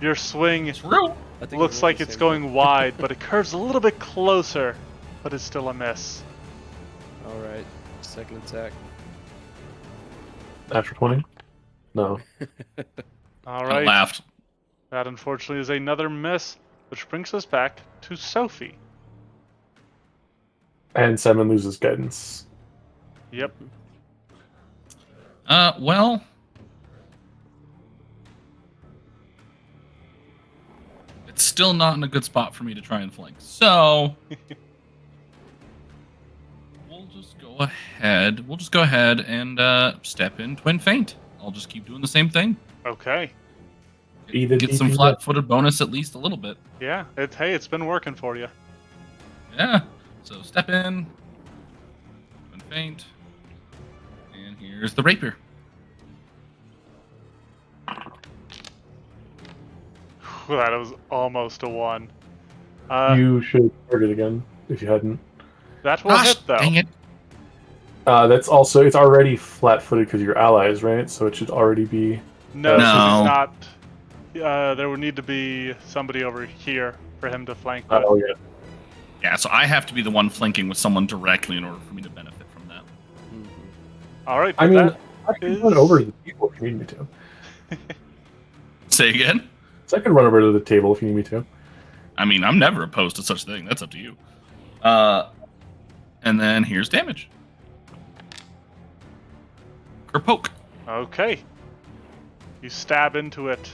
Your swing True. I think I looks rolled like the it's same going wide, but it curves a little bit closer, but it's still a miss. thing. All right. Second attack. After 20? No. All I right. laughed. That unfortunately is another miss, which brings us back to Sophie. And Simon loses guidance. Yep. Well. It's still not in a good spot for me to try and flank. So. We'll just go ahead and step in Twin Feint. I'll just keep doing the same thing. Okay. Get some flat-footed bonus at least a little bit. Yeah. Hey, it's been working for you. Yeah. So step in. Twin Feint. And here's the rapier. Whew, that was almost a 1. You should have started again if you hadn't. That will Gosh, hit though. dang it. That's also, it's already flat-footed because you're allies, right? So it should already be... No, No. this is not. There would need to be somebody over here for him to flank with. Oh yeah. Yeah, so I have to be the one flanking with someone directly in order for me to benefit from that. Mhm. All right. I mean, that I can is- run over to the table if you need me to. Say again? So I can run over to the table if you need me to. I mean, I'm never opposed to such a thing. That's up to you. And then here's damage. Kerpoke. Okay. You stab into it.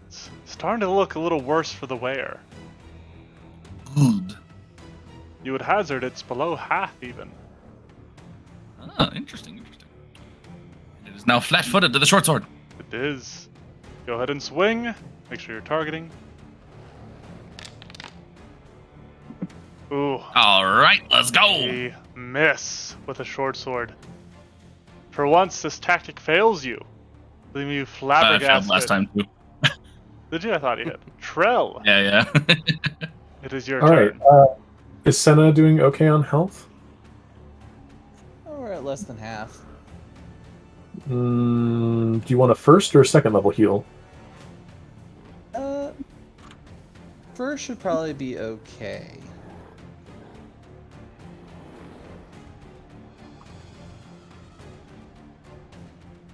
It's starting to look a little worse for the wearer. Good. You would hazard it's below half even. Ah, interesting. It is now flat-footed to the short sword. It is. Go ahead and swing. Make sure you're targeting. Ooh. All right, let's go. A miss with a short sword. For once, this tactic fails you, leaving you I flabbergasted. failed last time too. Did you? I thought you had. Trell, Yeah. it is your All right. turn. Is Senna doing okay on health? Oh, we're at less than half. Do you want a first or a second level heal? First should probably be okay.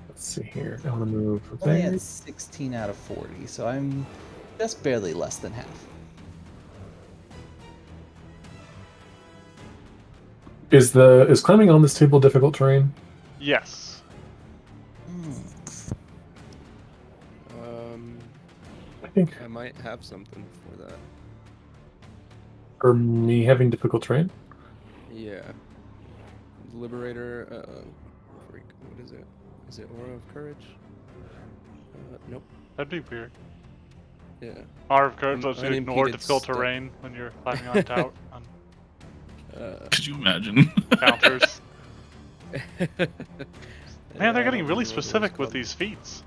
Let's see here. I want to move Only there. at 16 out of 40, so I'm just barely less than half. Is climbing on this table difficult terrain? Yes. I think. I might have something for that. Or me having difficult terrain? Yeah. Liberator. Freak. What is it? Is it Aura of Courage? Nope. That'd be weird. Yeah. Or of course, let's ignore unimpeded difficult step. terrain when you're climbing on tower on Could you imagine? counters. Man, Yeah, they're I getting don't really remember what it was specific with called. these feats.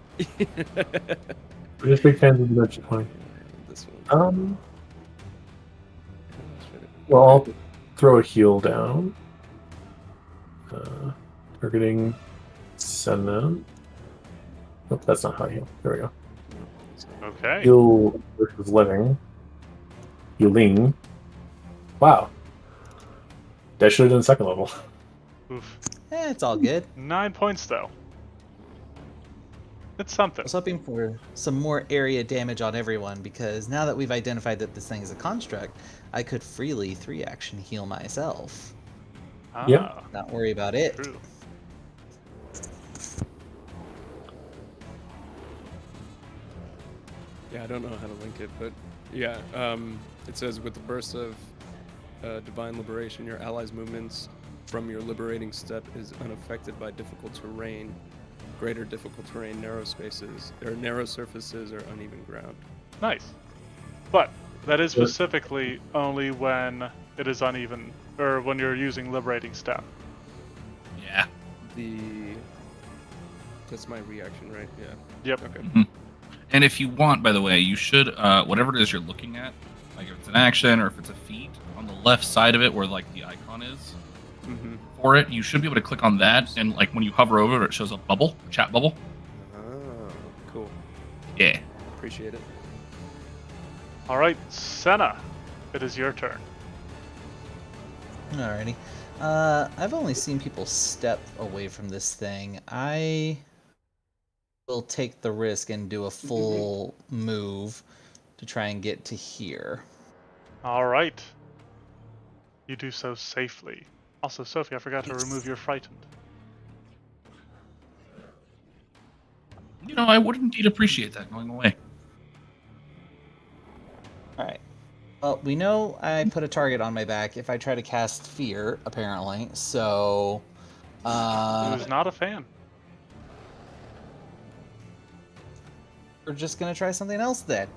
We're just big fans of Dimension 20. This one. Well, I'll throw a heal down. Targeting Senna. Nope, that's not how I heal. There we go. Okay. Heal versus living. Healing. Wow. That should have done second level. Oof. It's all good. 9 points though. It's I something. was hoping for some more area damage on everyone, because now that we've identified that this thing is a construct, I could freely 3-action heal myself. Ah, Yeah. Not worry about it. True. Yeah, I don't know how to link it, but yeah, it says with the burst of divine liberation, your allies' movements from your liberating step is unaffected by difficult terrain, greater difficult terrain, narrow spaces, or narrow surfaces, or uneven ground. Nice. But that is specifically only when it is uneven, or when you're using liberating step. Yeah. That's my reaction, right? Yeah. Yep. Okay. And if you want, by the way, you should, whatever it is you're looking at, like if it's an action or if it's a feat, on the left side of it where like the icon is Mm-hmm. for it, you should be able to click on that, and like when you hover over it, it shows a bubble, a chat bubble. Oh, cool. Yeah. Appreciate it. All right, Senna, it is your turn. Alrighty. I've only seen people step away from this thing. I will take the risk and do a full move to try and get to here. All right. You do so safely. Also, Sophie, I forgot to remove your frightened. You know, I would indeed appreciate that going away. Alright. Well, we know I put a target on my back if I try to cast Fear, apparently, so... Who's not a fan? We're just gonna try something else then.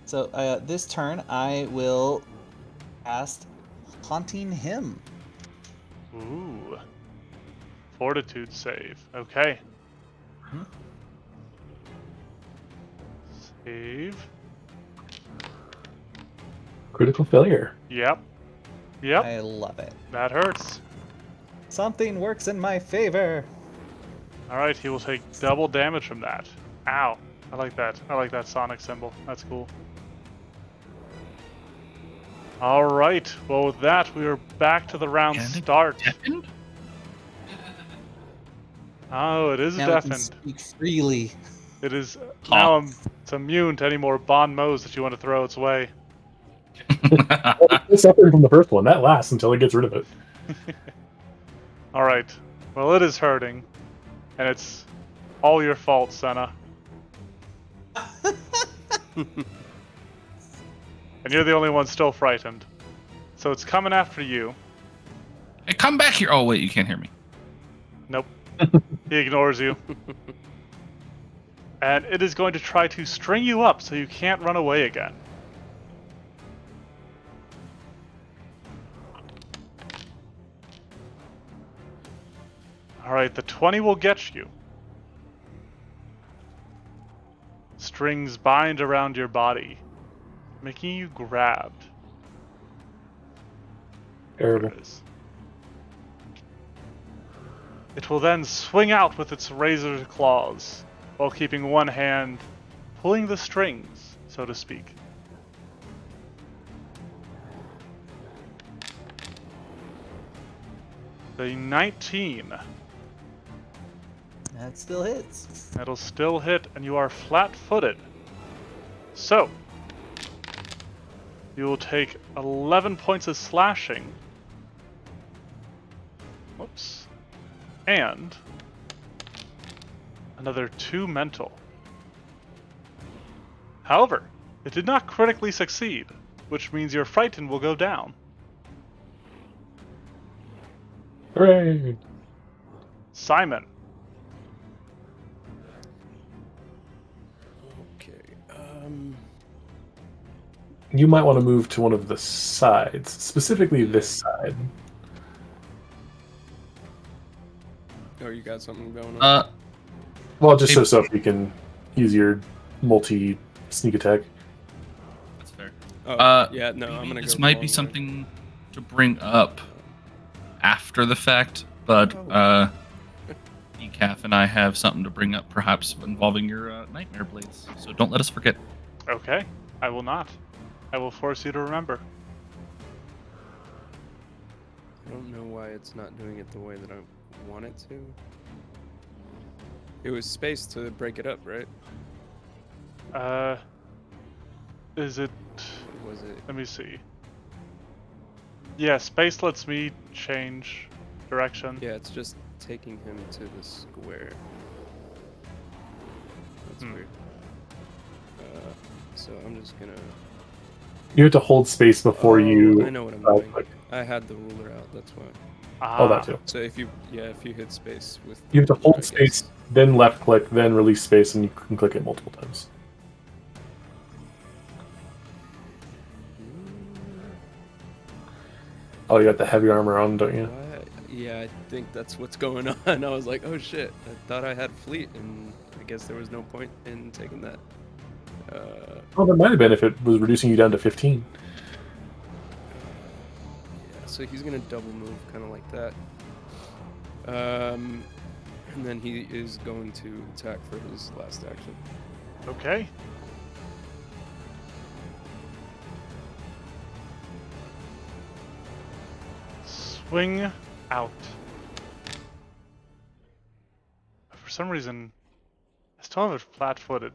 So, this turn, I will cast Haunting Hymn. Ooh. Fortitude save. Okay. Hmm. Save. Critical failure. Yep. Yep. I love it. That hurts. Something works in my favor. All right, he will take double damage from that. Ow. I like that. I like that Sonic symbol. That's cool. All right. Well, with that, we are back to the round And it start. deafened? Oh, it is Now we can deafened. speak freely. It is Huh. now. It's immune to any more bon mots that you want to throw its way. It's suffering from the first one. That lasts until it gets rid of it. All right. Well, it is hurting, and it's all your fault, Senna. And you're the only one still frightened. So it's coming after you. Hey, come back here. Oh, wait, you can't hear me. Nope. He ignores you. And it is going to try to string you up so you can't run away again. Alright, the 20 will get you. Strings bind around your body, making you grabbed. There Terrible. it is. It will then swing out with its razor claws, while keeping one hand pulling the strings, so to speak. The 19. That still hits. That'll still hit, and you are flat-footed. So, you will take 11 points of slashing. Whoops. And another 2 mental. However, it did not critically succeed, which means your frightened will go down. Hooray! Simon. Okay. You might want to move to one of the sides, specifically this side. Oh, you got something going on? Well, just Hey- so Sophie can use your multi sneak attack. That's fair. Oh, yeah, no, Maybe I'm gonna this go. might long be way. something to bring up after the fact, but Oh. Decaf and I have something to bring up, perhaps involving your nightmare blades. So don't let us forget. Okay, I will not. I will force you to remember. I don't know why it's not doing it the way that I want it to. It was space to break it up, right? Is it... Or was it? Let me see. Yeah, space lets me change direction. Yeah, it's just taking him to the square. That's weird. So I'm just gonna. You have to hold space before you. I know what I'm right doing. click. I had the ruler out. That's why. Oh, that too. So if you hit space with. You have to the hold ruler, I space, guess. then left click, then release space, and you can click it multiple times. Oh, you got the heavy armor on, don't you? Why? Yeah, I think that's what's going on. I was like, oh shit, I thought I had fleet, and I guess there was no point in taking that. Oh, there might have been if it was reducing you down to 15. Yeah, so he's gonna double move, kind of like that. And then he is going to attack for his last action. Okay. Swing out. For some reason, I still have it flat-footed.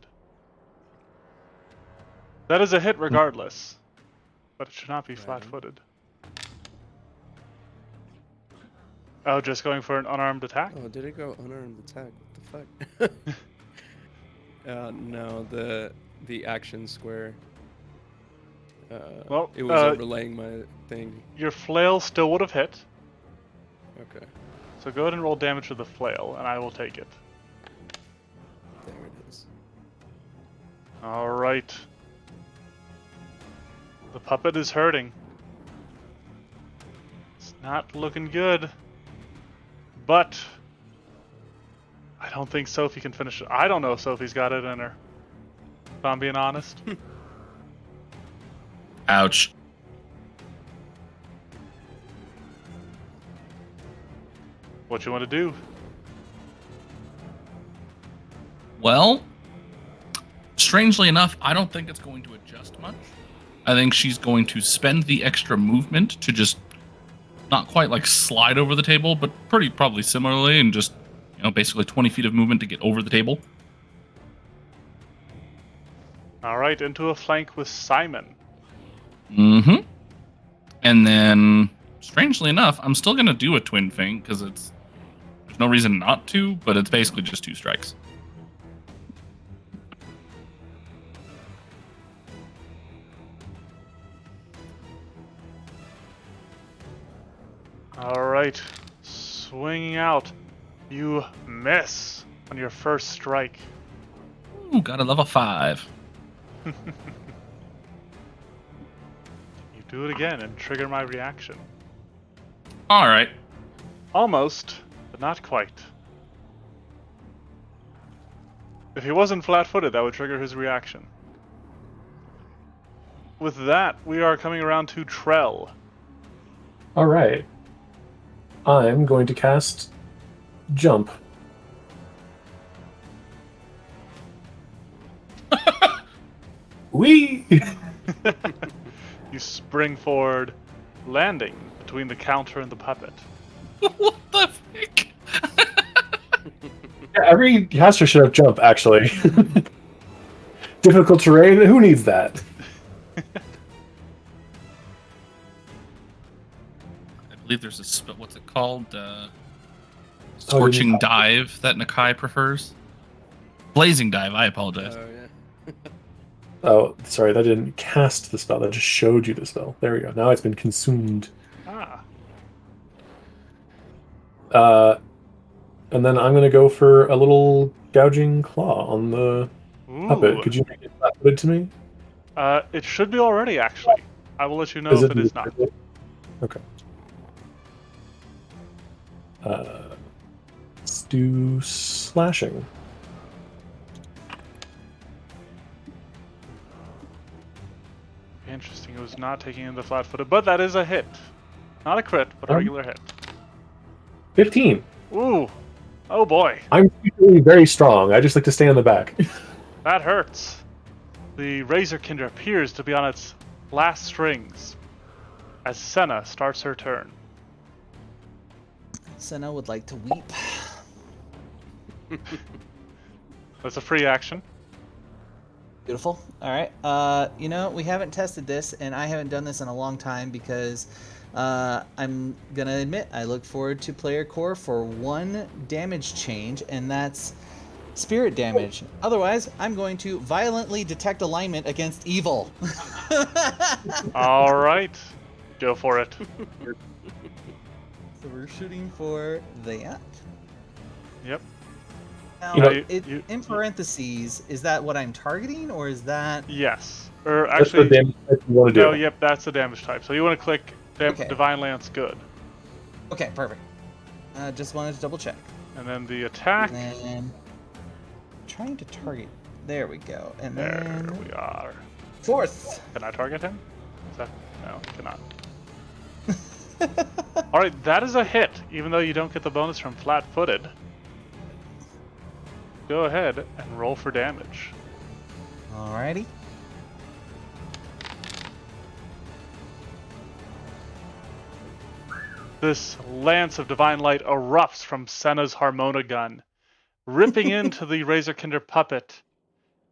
That is a hit regardless, but it should not be Right. flat-footed. Oh, just going for an unarmed attack? Oh, did it go unarmed attack? What the fuck? No, the action square. Well, it was overlaying my thing. Your flail still would have hit, Okay, so go ahead and roll damage to the flail, and I will take it. there it is. Alright. The puppet is hurting. It's not looking good. But I don't think Sophie can finish it. I don't know if Sophie's got it in her, if I'm being honest. Ouch. What you want to do? Well, strangely enough, I don't think it's going to adjust much. I think she's going to spend the extra movement to just not quite like slide over the table, but pretty probably similarly, and just basically 20 feet of movement to get over the table. All right, into a flank with Simon. Mm-hmm. And then, strangely enough, I'm still gonna do a twin feint because there's no reason not to, but it's basically just 2 strikes. All right, swinging out. You miss on your first strike. Ooh, got a level 5. You do it again and trigger my reaction. All right. Almost, but not quite. If he wasn't flat-footed, that would trigger his reaction. With that, we are coming around to Trell. All right. I'm going to cast Jump. Whee! You spring forward, landing between the counter and the puppet. What the frick? Yeah, every caster should have Jump, actually. Difficult terrain? Who needs that? I believe there's a spell. What's it called? Scorching Dive that Nakai prefers. Blazing Dive. I apologize. Oh, yeah. Oh, sorry, that didn't cast the spell. That just showed you the spell. There we go. Now it's been consumed. Ah. And then I'm going to go for a little gouging claw on the puppet. Ooh. Could you make it flat-footed to me? It should be already, actually. I will let you know if it is not. Okay. Let's do slashing. Interesting, it was not taking in the flat-footed, but that is a hit. Not a crit, but a regular hit. 15. Ooh. Oh boy. I'm usually very strong. I just like to stay on the back. That hurts. The Razorkinder appears to be on its last strings as Senna starts her turn. Senna would like to weep. That's a free action. Beautiful. All right. We haven't tested this, and I haven't done this in a long time because I'm gonna admit I look forward to player core for 1 damage change, and that's spirit damage. Otherwise, I'm going to violently detect alignment against evil. All right. Go for it. So we're shooting for that. Yep. Now, You- in parentheses, is that what I'm targeting, or is that... Yes. Or That's the actually, damage that you want to do. no, yep, that's the damage type. So you want to click Okay. Divine Lance Good. Okay, perfect. Just wanted to double check. And then the attack. And then... trying to target... There we go. And There then... we are. 4th! Can I target him? Is that... No, cannot. Alright, that is a hit, even though you don't get the bonus from flat-footed. Go ahead and roll for damage. Alrighty. This lance of divine light erupts from Senna's Harmona gun, ripping into the Razorkinder puppet,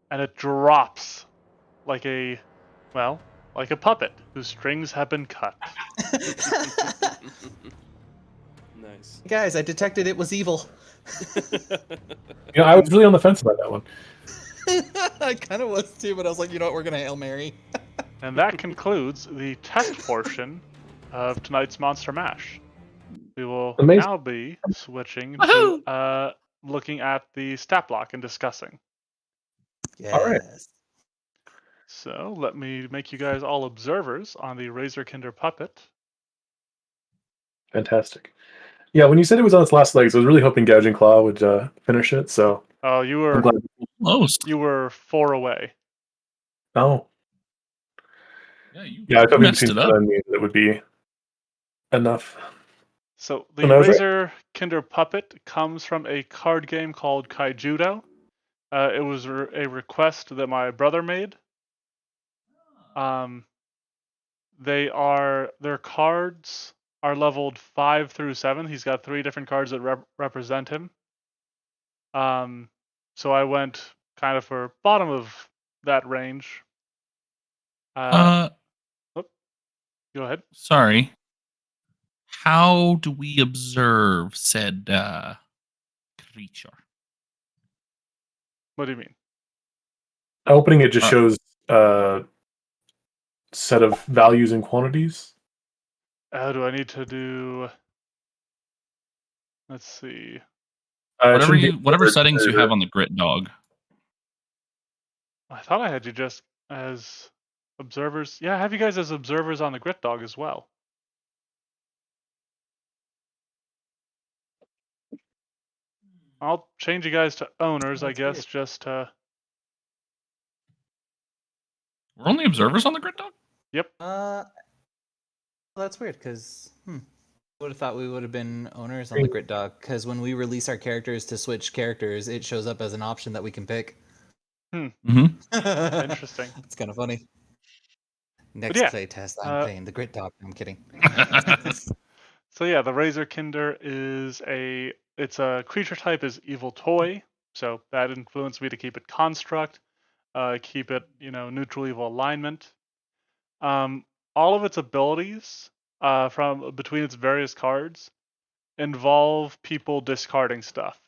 and it drops like a puppet whose strings have been cut. Nice. Guys, I detected it was evil. I was really on the fence about that one. I kind of was too, but I was like, you know what, we're going to Hail Mary. And that concludes the test portion of tonight's Monster Mash. We will Amazing. now be switching to looking at the stat block and discussing. Yes. All right. So let me make you guys all observers on the Razorkinder puppet. Fantastic. Yeah, when you said it was on its last legs, I was really hoping Gouging Claw would finish it, so Oh, you I'm were glad. Close. you were 4 away. Oh. Yeah, Yeah, I thought messed between it up. Senna and me that would be enough. So the And I was right. Razorkinder puppet comes from a card game called Kaijudo. It was a request that my brother made. Their cards are leveled 5 through 7. He's got 3 different cards that represent him. So I went kind of for bottom of that range. Go ahead. Sorry. How do we observe said creature? What do you mean? Opening it just shows set of values and quantities. Do I need to do? Let's see. Whatever settings you have on the grit dog. I thought I had you just as observers. Yeah, I have you guys as observers on the grit dog as well. I'll change you guys to owners, I guess, weird. just to. We're only observers on the grit dog? Yep. That's weird because I would have thought we would have been owners on the grit dog because when we release our characters to switch characters, it shows up as an option that we can pick. Interesting. It's kind of funny. Next yeah, play test, I'm playing the grit dog. I'm kidding. So yeah, the Razorkinder is it's a creature type is evil toy, so that influenced me to keep it construct, keep it neutral evil alignment. All of its abilities from between its various cards involve people discarding stuff.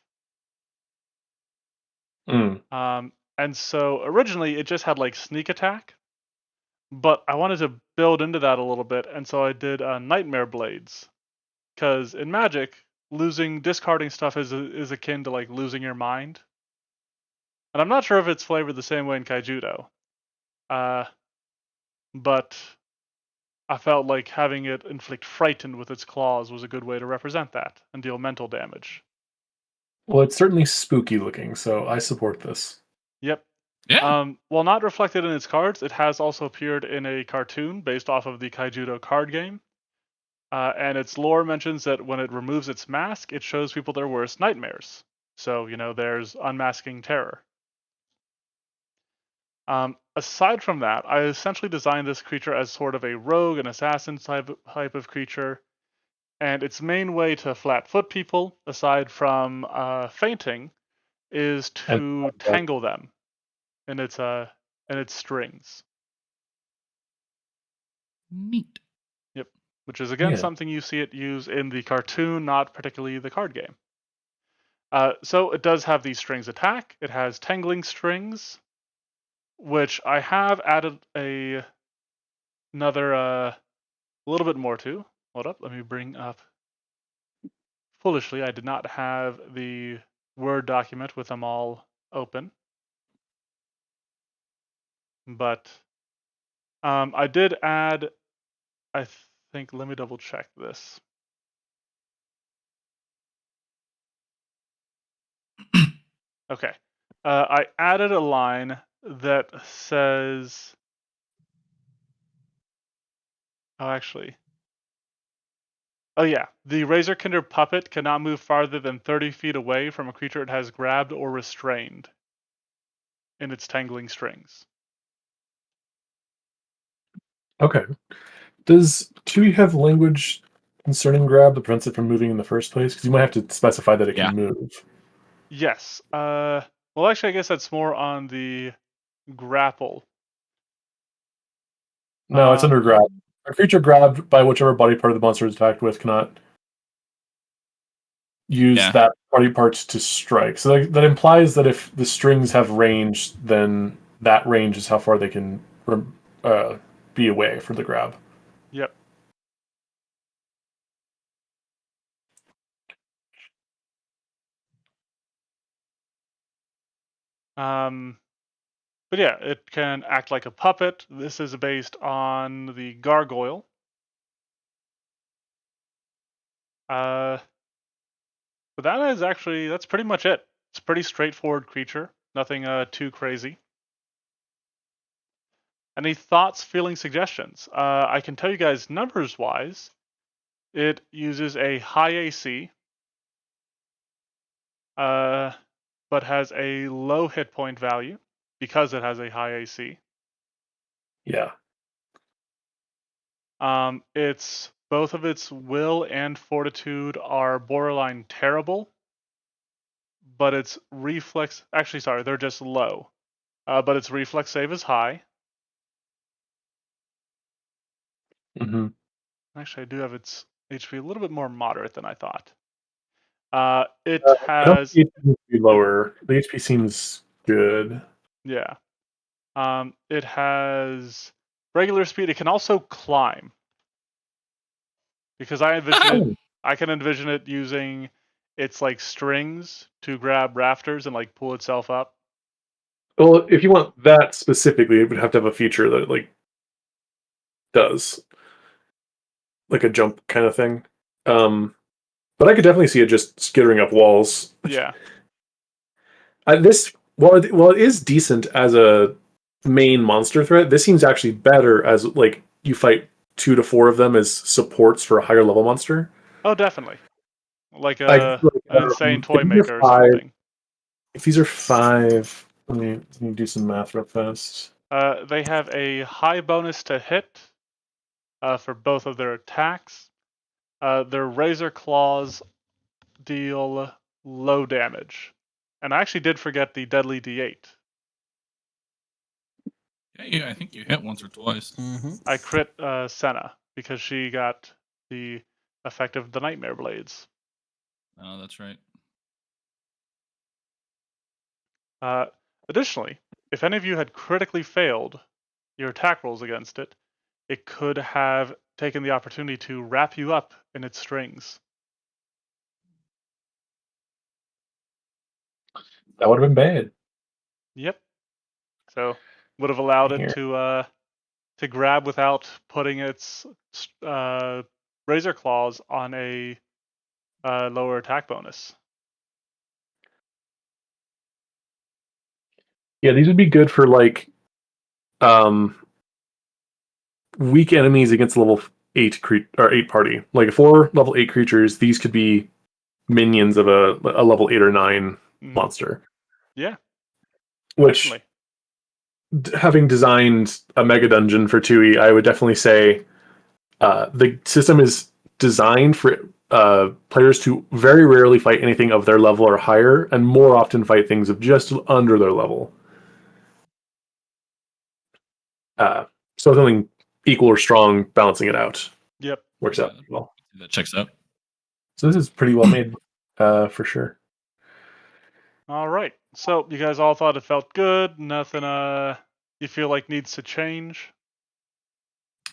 And so originally it just had like sneak attack, but I wanted to build into that a little bit, and so I did nightmare blades. Because in Magic, discarding stuff is akin to like losing your mind. And I'm not sure if it's flavored the same way in Kaijudo. But I felt like having it inflict frightened with its claws was a good way to represent that and deal mental damage. Well, it's certainly spooky looking, so I support this. Yep. Yeah. While not reflected in its cards, it has also appeared in a cartoon based off of the Kaijudo card game. And its lore mentions that when it removes its mask, it shows people their worst nightmares. So, there's unmasking terror. Aside from that, I essentially designed this creature as sort of a rogue and assassin type of creature. And its main way to flat-foot people, aside from fainting, is to tangle them in its strings. Neat. Yep. Which is again something you see it use in the cartoon, not particularly the card game. So it does have these strings attack. It has tangling strings, which I have added another little bit more to. Hold up, let me bring up. Foolishly, I did not have the Word document with them all open. But I did add, I think, let me double check this. Okay. I added a line that says, oh yeah, the Razorkinder puppet cannot move farther than 30 feet away from a creature it has grabbed or restrained in its tangling strings. Okay. Does Chewie have language concerning grab that prevents it from moving in the first place? Because you might have to specify that it can move. Yes. Well, actually, I guess that's more on the grapple. No, it's under grab. A creature grabbed by whichever body part of the monster is attacked with cannot use that body parts to strike. So that implies that if the strings have range, then that range is how far they can be away for the grab. Yep. But yeah, it can act like a puppet. This is based on the gargoyle. But that's pretty much it. It's a pretty straightforward creature. Nothing too crazy. Any thoughts, feelings, suggestions? I can tell you guys numbers-wise, it uses a high AC. But but has a low hit point value because it has a high AC. Yeah. It's both of its will and fortitude are borderline terrible, but its reflex actually sorry, they're just low. But its reflex save is high. Mm-hmm. Actually, I do have its HP a little bit more moderate than I thought. It I don't has think it needs to be lower. The HP seems good. yeah. It has regular speed. It can also climb because Oh. I can envision it using its like strings to grab rafters and like pull itself up. Well, if you want that specifically, it would have to have a feature that like does like a jump kind of thing. But I could definitely see it just skittering up walls. Yeah. This while it is decent as a main monster threat, this seems actually better as like you fight 2 to 4 of them as supports for a higher level monster. Oh, definitely. Like Like, an insane if toy these are maker or 5, something. if these are 5, let me do some math real fast. They have a high bonus to hit for both of their attacks. Their razor claws deal low damage. And I actually did forget the deadly D8. Yeah, I think you hit once or twice. Mm-hmm. I crit Senna because she got the effect of the Nightmare Blades. Oh, that's right. Additionally, if any of you had critically failed your attack rolls against it, it could have taken the opportunity to wrap you up in its strings. That would have been bad. Yep. So would have allowed it Here. to grab without putting its razor claws on a lower attack bonus. Yeah, these would be good for like um weak enemies against level 8 party. Like 4 level 8 creatures, these could be minions of a level 8 or 9 Mm, monster. yeah, Which, definitely. having designed a mega dungeon for 2e, I would definitely say the system is designed for players to very rarely fight anything of their level or higher, and more often fight things of just under their level. So something equal or strong, balancing it out, Yep. works Yeah, out pretty well. that checks out. So this is pretty well made, for sure. All right. So you guys all thought it felt good. Nothing you feel like needs to change.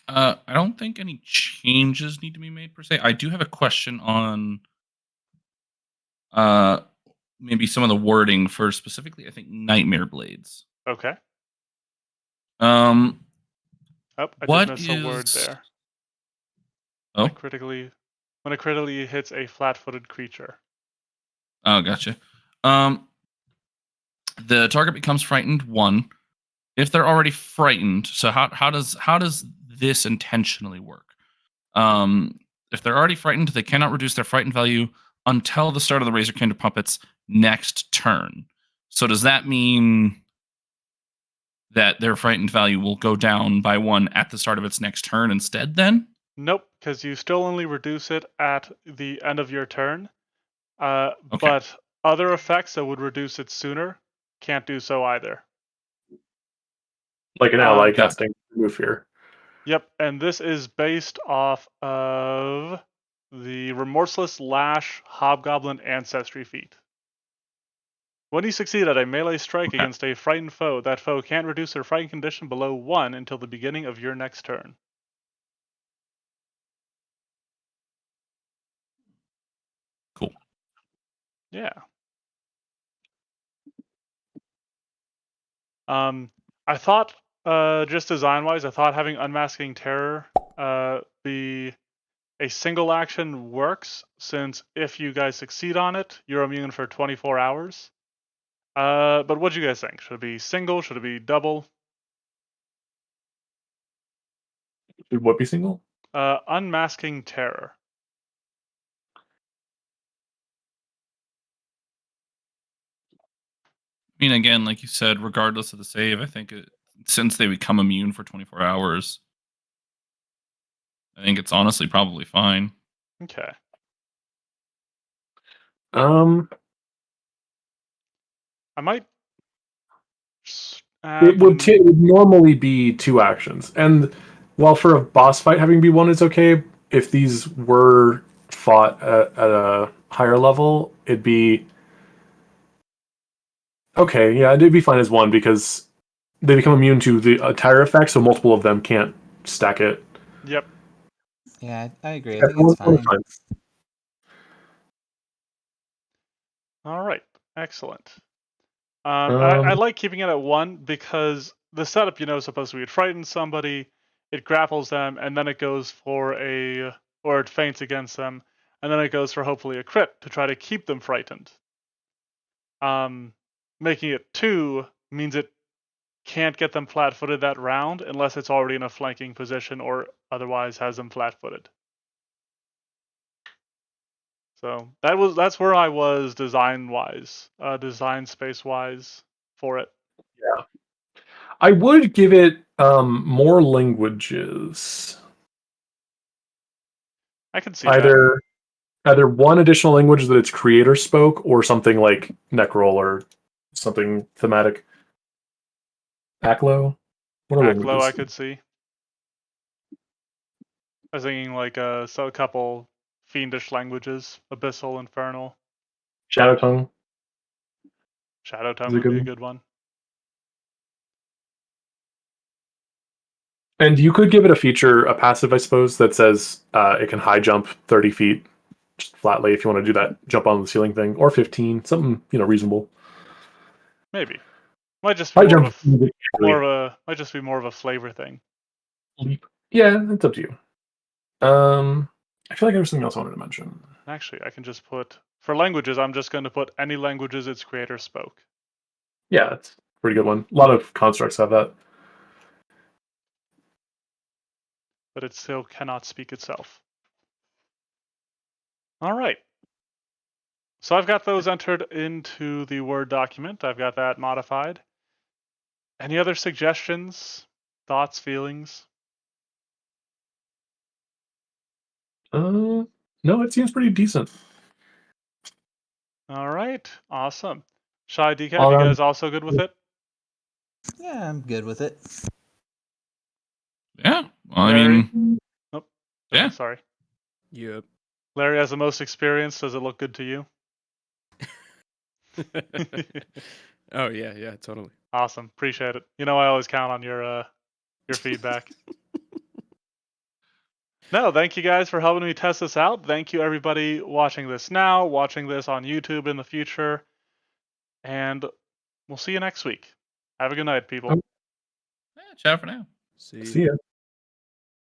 I don't think any changes need to be made per se. I do have a question on uh maybe some of the wording for specifically I think Nightmare Blades. Okay. Um Oh, I did what miss a word is there. Oh, When it critically hits a flat-footed creature. oh gotcha. Um the target becomes frightened 1 if they're already frightened. So how does this intentionally work? Um, if they're already frightened, they cannot reduce their frightened value until the start of the Razorkinder puppet's next turn. So does that mean that their frightened value will go down by 1 at the start of its next turn instead? Then Nope, because you still only reduce it at the end of your turn. okay, But other effects that would reduce it sooner can't do so either. Like an ally got casting move here. Yep, and this is based off of the Remorseless Lash Hobgoblin Ancestry feat. When you succeed at a melee strike okay, against a frightened foe, that foe can't reduce their frightened condition below 1 until the beginning of your next turn. cool. Yeah. I thought, just design-wise, I thought having Unmasking Terror be a single action works, since if you guys succeed on it, you're immune for 24 hours. But what do you guys think? Should it be single? Should it be double? Should what be single? Unmasking Terror. I mean, again, like you said, regardless of the save, I think since they become immune for 24 hours, I think it's honestly probably fine. Okay. I might. It would normally be 2 actions, and while for a boss fight having be 1 is okay, if these were fought at a higher level, it'd be okay. Yeah, it'd be fine as 1 because they become immune to the entire effect, so multiple of them can't stack it. Yep. Yeah, I agree. I think it's fine. All right. Excellent. I like keeping it at 1 because the setup, is supposed to be it frightens somebody, it grapples them, and then it goes for or it feints against them, and then it goes for hopefully a crit to try to keep them frightened. Making it 2 means it can't get them flat-footed that round unless it's already in a flanking position or otherwise has them flat-footed. So that's where I was design space wise for it. Yeah, I would give it more languages. I can see that. Either 1 additional language that its creator spoke, or something like Necrol or something thematic. Aklo? What are Aklo, languages? I could see. I was thinking like a couple fiendish languages, Abyssal, Infernal. Shadow Tongue. Shadow Tongue would be a good one. And you could give it a passive, I suppose, that says it can high jump 30 feet just flatly if you want to do that jump on the ceiling thing, or 15, something reasonable. Maybe. Might just be might just be more of a flavor thing. Leap. Yeah, it's up to you. I feel like there was something else I wanted to mention. Actually, I can just put for languages. I'm just going to put any languages its creator spoke. Yeah, it's a pretty good one. A lot of constructs have that. But it still cannot speak itself. All right. So I've got those entered into the Word document. I've got that modified. Any other suggestions, thoughts, feelings? No, it seems pretty decent. All right. Awesome. Shy, Decaf, you guys also good with it? Yeah, I'm good with it. Yeah. Well, I Larry? mean, Nope. Yeah. Sorry. Yep. Larry has the most experience. Does it look good to you? Oh yeah, totally. Awesome. Appreciate it. I always count on your feedback. No, thank you guys for helping me test this out. Thank you everybody watching this now, watching this on YouTube in the future. And we'll see you next week. Have a good night, people. ciao for now. See See ya.